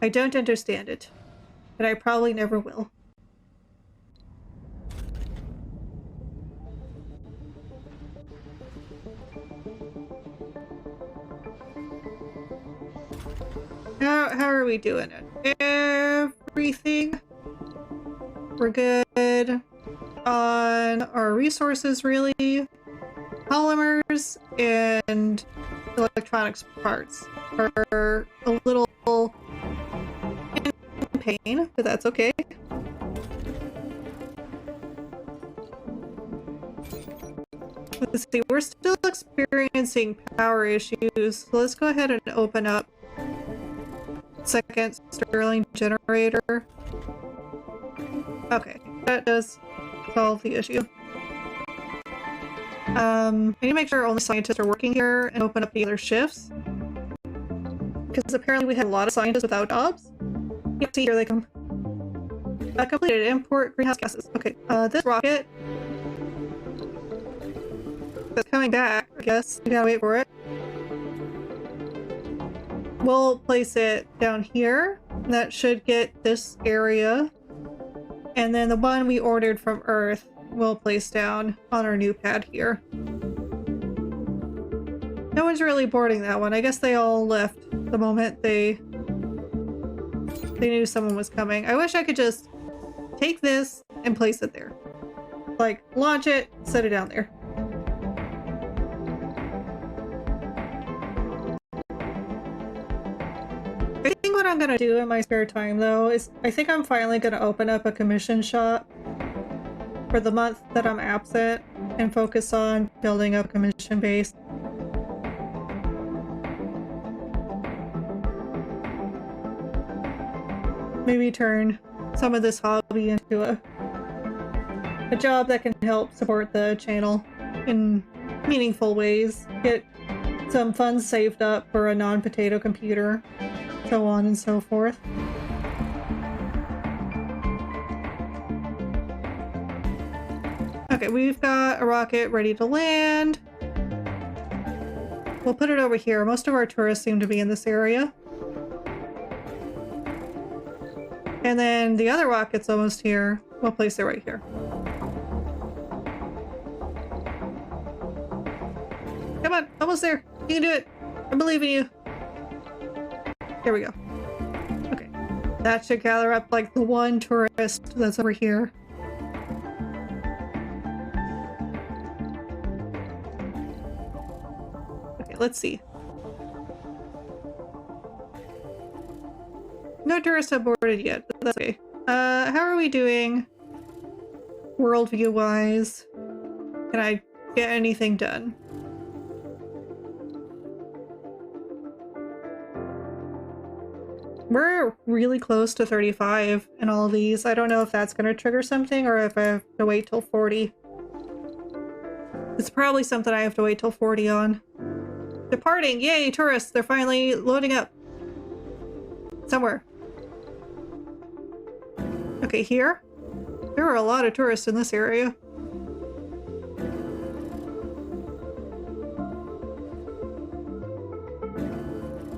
I don't understand it, and I probably never will. How are we doing it? Everything? We're good on our resources, really. Polymers and electronics parts are a little in pain, but that's okay. Let's see, we're still experiencing power issues, so let's go ahead and open up second Stirling generator. Okay, that does solve the issue. I need to make sure only scientists are working here and open up the other shifts. Because apparently we have a lot of scientists without jobs. Yep, see, here they come. Completed import greenhouse gases. Okay, this rocket that's coming back, I guess. We gotta wait for it. We'll place it down here. That should get this area. And then the one we ordered from Earth we'll place down on our new pad here. No one's really boarding that one. I guess they all left the moment they knew someone was coming. I wish I could just take this and place it there. Like, launch it, set it down there. I think what I'm gonna do in my spare time, though, is I think I'm finally gonna open up a commission shop for the month that I'm absent and focus on building up a commission base. Maybe turn some of this hobby into a job that can help support the channel in meaningful ways. Get some funds saved up for a non-potato computer, so on and so forth. Okay, we've got a rocket ready to land. We'll put it over here. Most of our tourists seem to be in this area. And then the other rocket's almost here. We'll place it right here. Come on, almost there. You can do it. I believe in you. There we go. Okay. That should gather up like the one tourist that's over here. Okay, let's see. No tourists have boarded yet, but that's okay. How are we doing worldview-wise? Can I get anything done? We're really close to 35 in all of these. I don't know if that's going to trigger something or if I have to wait till 40. It's probably something I have to wait till 40 on. Departing! Yay, tourists! They're finally loading up. Somewhere. Okay, here? There are a lot of tourists in this area.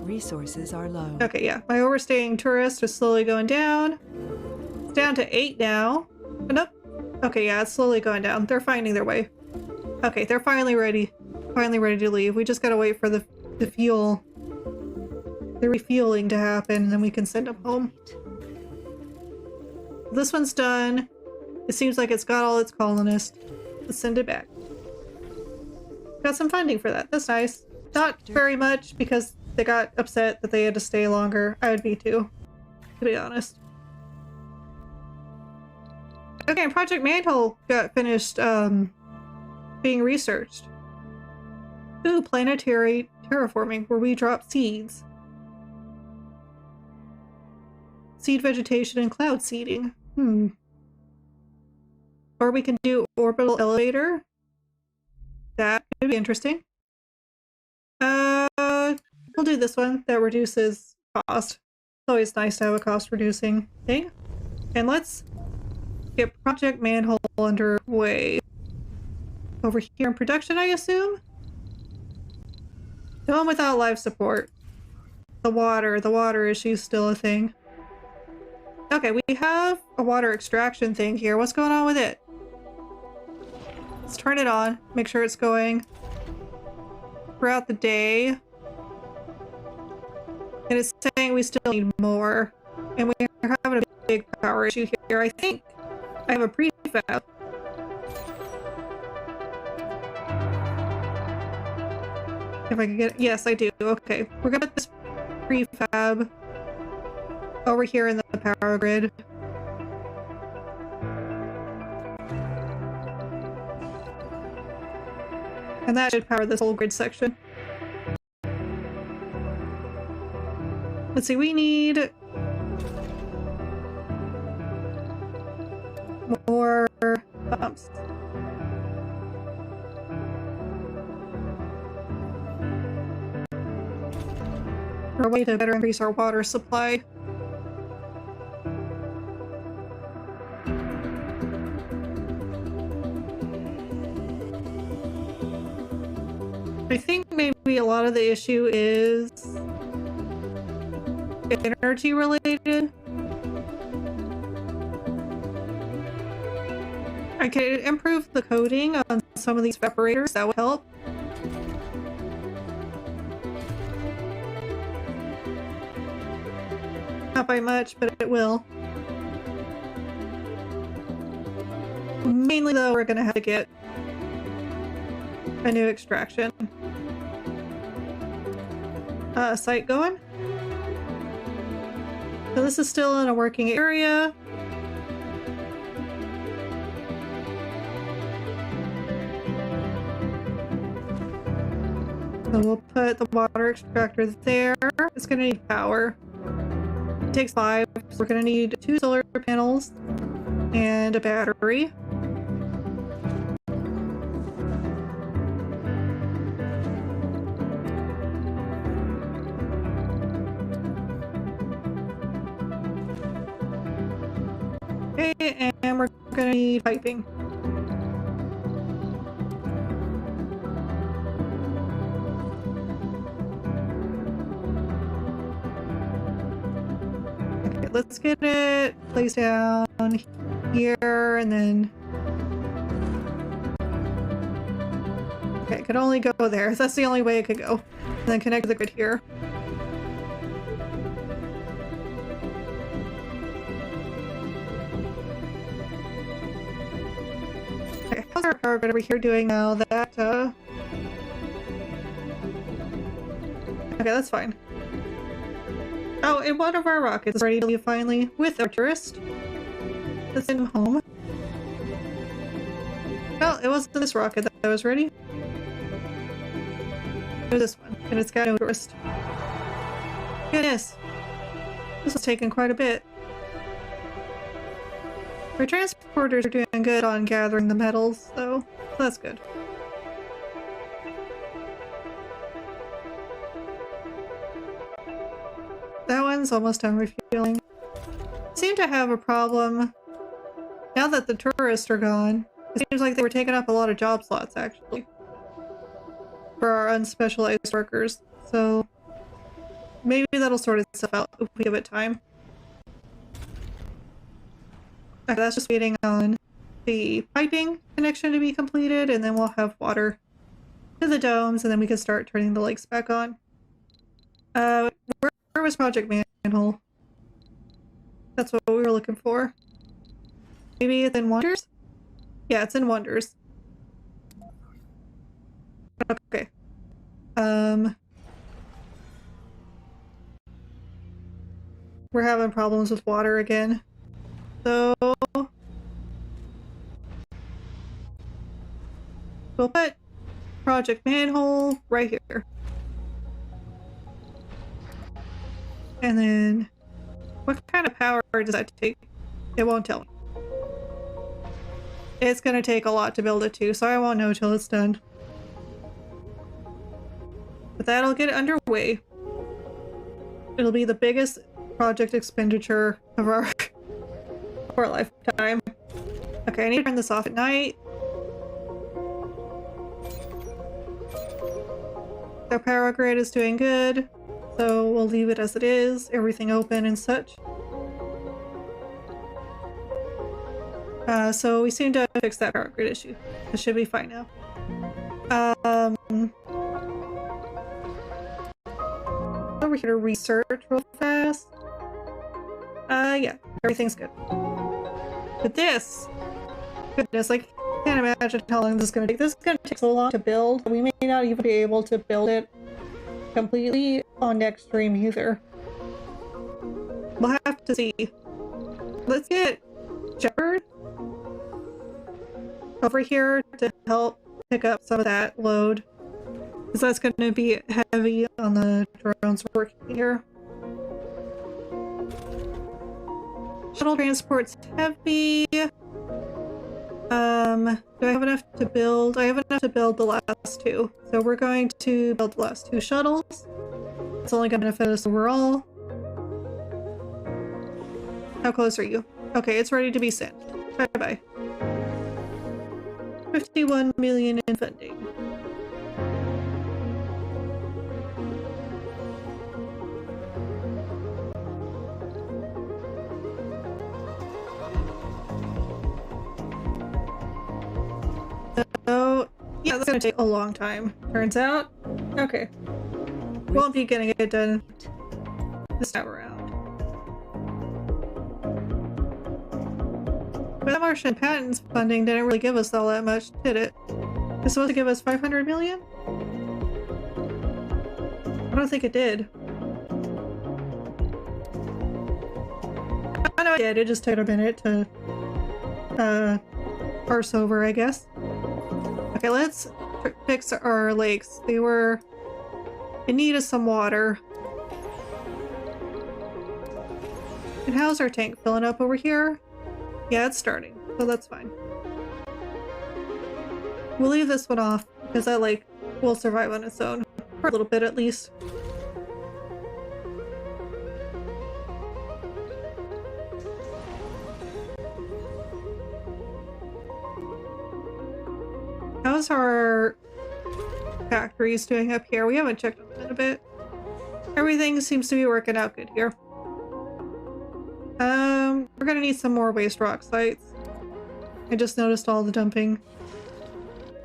Resources are low. Okay, yeah. My overstaying tourist is slowly going down. It's down to 8 now. Oh, nope. Okay, yeah, it's slowly going down. They're finding their way. Okay, they're finally ready. Finally ready to leave. We just gotta wait for the fuel. The refueling to happen, and then we can send them home. This one's done. It seems like it's got all its colonists. Let's send it back. Got some funding for that. That's nice. Not very much, because they got upset that they had to stay longer. I would be too, to be honest. Okay, Project Mantle got finished being researched. Ooh, planetary terraforming, where we drop seeds. seed vegetation and cloud seeding. Or we can do orbital elevator. That could be interesting. We'll do this one. That reduces cost. It's always nice to have a cost reducing thing. And let's get Project Manhole underway. Over here in production, I assume? Dome without life support. The water issue's still a thing. Okay, we have a water extraction thing here. What's going on with it? Let's turn it on. Make sure it's going throughout the day. And it's saying we still need more. And we're having a big power issue here. I think I have a prefab. If I can get it. Yes, I do. Okay. We're gonna put this prefab over here in the power grid. And that should power this whole grid section. Let's see, we need more pumps. Or a way to better increase our water supply. I think maybe a lot of the issue is energy related. I could improve the coding on some of these evaporators, that would help. Not by much, but it will. Mainly though, we're gonna have to get a new extraction site going. So this is still in a working area. So we'll put the water extractor there. It's gonna need power. It takes 5, so we're gonna need 2 solar panels and a battery. Okay, and we're gonna need piping. Okay, let's get it placed down here, and then... Okay, it could only go there. That's the only way it could go. And then connect to the grid here. Okay, how's our power grid over here doing now that, Okay, that's fine. Oh, and one of our rockets is ready to leave finally with our tourist. Let's send him home. Well, it wasn't this rocket that was ready. It was this one, and it's got no tourist. Goodness! This was taking quite a bit. Our transporters are doing good on gathering the metals, though, so that's good. That one's almost done refueling. Seem to have a problem now that the tourists are gone. It seems like they were taking up a lot of job slots, actually, for our unspecialized workers. So maybe that'll sort itself out if we give it time. Okay, that's just waiting on the piping connection to be completed, and then we'll have water to the domes, and then we can start turning the lakes back on. Where was Project Manhole? That's what we were looking for. Maybe it's in Wonders? Yeah, it's in Wonders. Okay. We're having problems with water again. So we'll put Project Manhole right here. And then What kind of power does that take? It won't tell me. It's gonna take a lot to build it too, so I won't know till it's done. But that'll get underway. It'll be the biggest project expenditure of our lifetime. Okay, I need to turn this off at night. Our power grid is doing good, so we'll leave it as it is, everything open and such. So we seem to have fixed that power grid issue. It should be fine now. Over here to research real fast. Yeah, everything's good. But this, goodness, I can't imagine how long this is gonna take. This is gonna take so long to build. We may not even be able to build it completely on next stream either. We'll have to see. Let's get Shepherd over here to help pick up some of that load, because that's going to be heavy on the drones working here. Shuttle transport's heavy. Do I have enough to build? I have enough to build the last two. So we're going to build the last two shuttles. It's only going to benefit us overall. How close are you? Okay, it's ready to be sent. Bye-bye. 51 million in funding. So, yeah, that's gonna take a long time, turns out. Okay. Won't be getting it done this time around. But that Martian patents funding didn't really give us all that much, did it? It's supposed to give us 500 million? I don't think it did. I know it did, it just took a minute to parse over, I guess. Okay, let's fix our lakes. They were in need of some water. And how's our tank filling up over here? Yeah, it's starting, so that's fine. We'll leave this one off, because that lake will survive on its own. For a little bit, at least. How's our factories doing up here? We haven't checked on them in a bit. Everything seems to be working out good here. We're gonna need some more waste rock sites. I just noticed all the dumping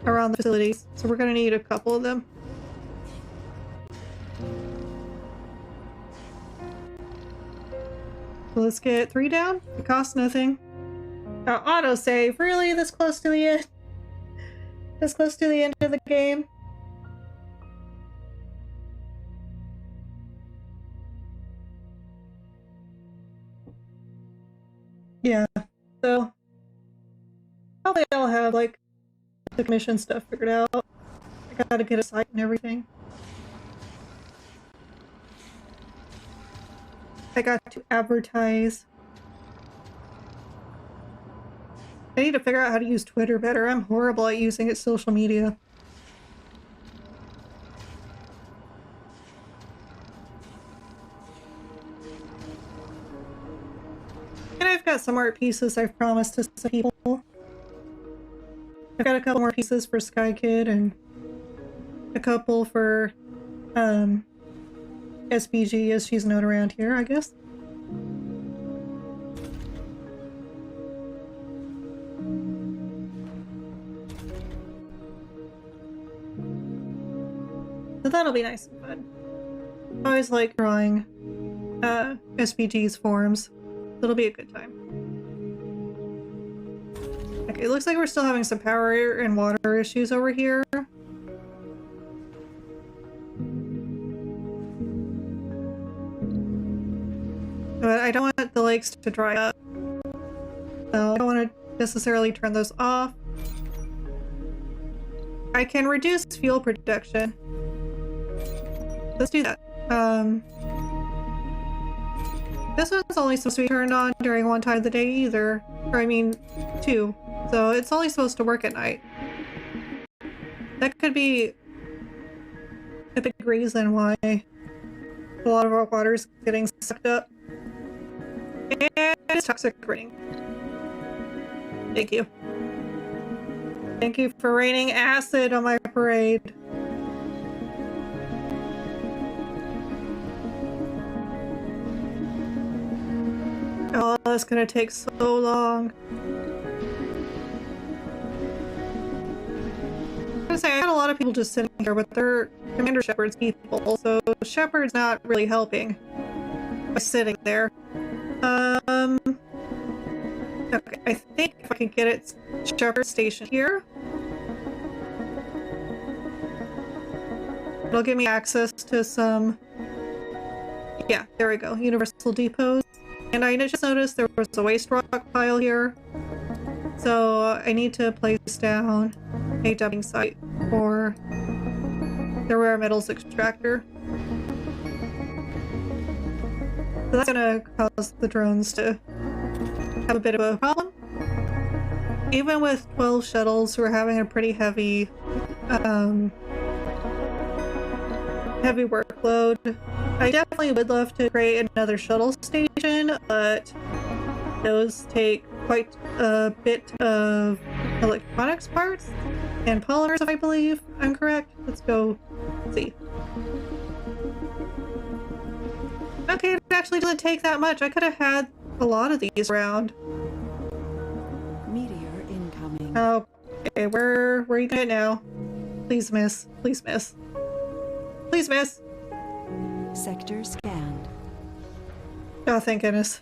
around the facilities, so we're gonna need a couple of them. So let's get 3 down. It costs nothing. Autosave, really? This close to the end? This close to the end of the game? Yeah, so probably I'll have like the commission stuff figured out. I gotta get a site and everything. I got to advertise. I need to figure out how to use Twitter better. I'm horrible at using it social media. And I've got some art pieces I've promised to some people. I've got a couple more pieces for Sky Kid and a couple for SBG, as she's known around here, I guess. So that'll be nice and fun. I always like drawing SBG's forms. It'll be a good time. Okay, it looks like we're still having some power and water issues over here. But I don't want the lakes to dry up. So I don't want to necessarily turn those off. I can reduce fuel production. Let's do that. this one's only supposed to be turned on during one time of the day either. Or I mean, two. So it's only supposed to work at night. That could be a big reason why a lot of our water's getting sucked up. And it's toxic raining. Thank you. Thank you for raining acid on my parade. Oh, that's gonna take so long. I was gonna say, I had a lot of people just sitting here, but they're Commander Shepard's people, so Shepard's not really helping by sitting there. Okay, I think if I can get it Shepard Station here, it'll give me access to some... Yeah, there we go, Universal Depots. And I just noticed there was a waste rock pile here, so I need to place down a dumping site for the rare metals extractor. So that's gonna cause the drones to have a bit of a problem. Even with 12 shuttles, we're having a pretty heavy workload. I definitely would love to create another shuttle station, but those take quite a bit of electronics parts and polymers, if I believe I'm correct. Let's go see. Okay, it actually doesn't take that much. I could have had a lot of these around. Meteor incoming. Oh, okay, where are you going now? Please miss. Please miss. Please miss. Sector scanned. Oh, thank goodness.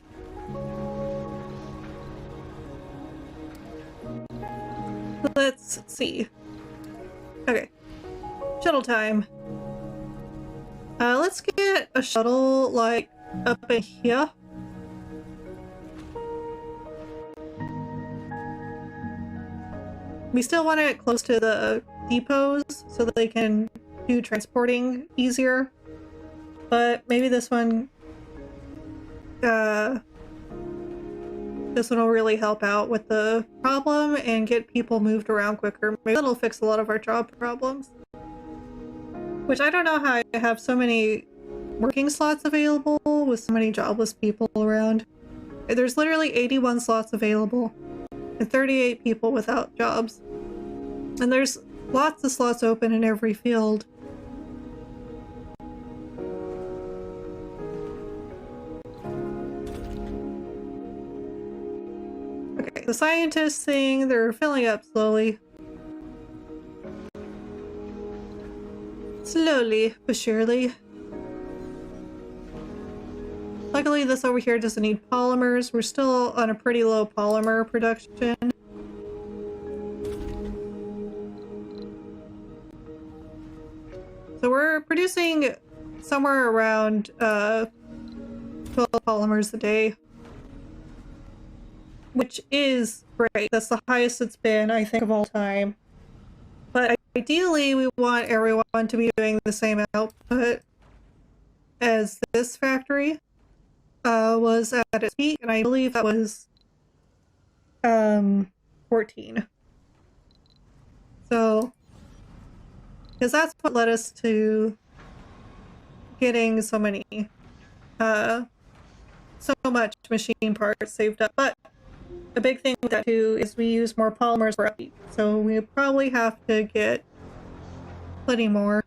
Let's see. Okay. Shuttle time. Let's get a shuttle, like, up in here. We still want it close to the depots so that they can do transporting easier. But maybe this one will really help out with the problem and get people moved around quicker. Maybe that'll fix a lot of our job problems. Which I don't know how I have so many working slots available with so many jobless people around. There's literally 81 slots available and 38 people without jobs. And there's lots of slots open in every field. Okay, the scientists thing, they're filling up slowly. Slowly but surely. Luckily, this over here doesn't need polymers. We're still on a pretty low polymer production. So we're producing somewhere around 12 polymers a day. Which is great. That's the highest it's been, I think, of all time. But ideally, we want everyone to be doing the same output as this factory was at its peak, and I believe that was 14. So, because that's what led us to getting so much machine parts saved up. But a big thing with that too is we use more polymers for upkeep, so we probably have to get plenty more.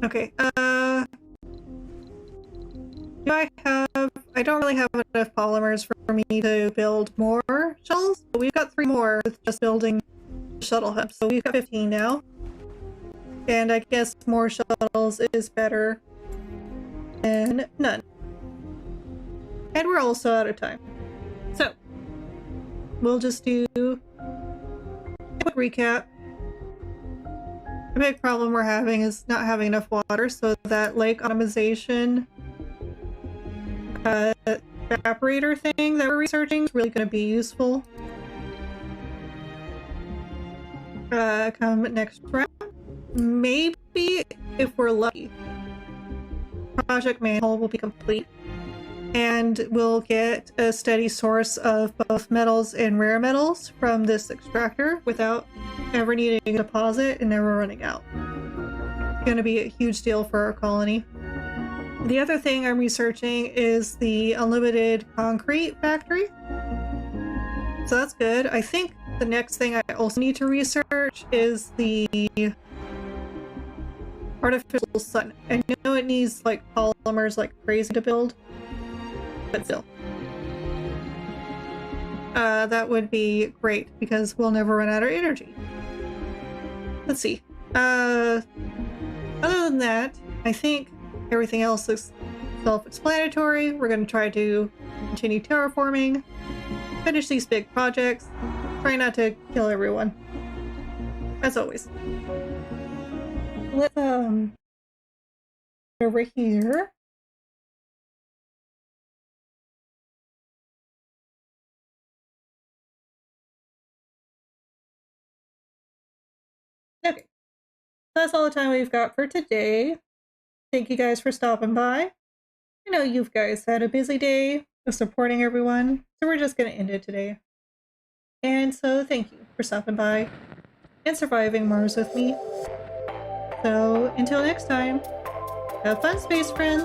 Okay, do I don't really have enough polymers for me to build more shuttles, but we've got 3 more with just building the shuttle hub, so we've got 15 now. And I guess more shuttles is better than none. And we're also out of time. So, we'll just do a quick recap. The big problem we're having is not having enough water, so that lake optimization evaporator thing that we're researching is really going to be useful. come next round. Maybe if we're lucky, Project Manhole will be complete, and we'll get a steady source of both metals and rare metals from this extractor without ever needing to deposit and never running out. It's going to be a huge deal for our colony. The other thing I'm researching is the unlimited concrete factory. So that's good. I think the next thing I also need to research is the artificial sun. I know it needs like polymers like crazy to build, but still. That would be great because we'll never run out of energy. Let's see. Other than that, I think everything else is self-explanatory. We're going to try to continue terraforming, finish these big projects, try not to kill everyone. As always. Let's over here. Okay. That's all the time we've got for today. Thank you guys for stopping by. I know you guys had a busy day of supporting everyone, so we're just going to end it today. And so thank you for stopping by and surviving Mars with me. So until next time, have fun, space friends!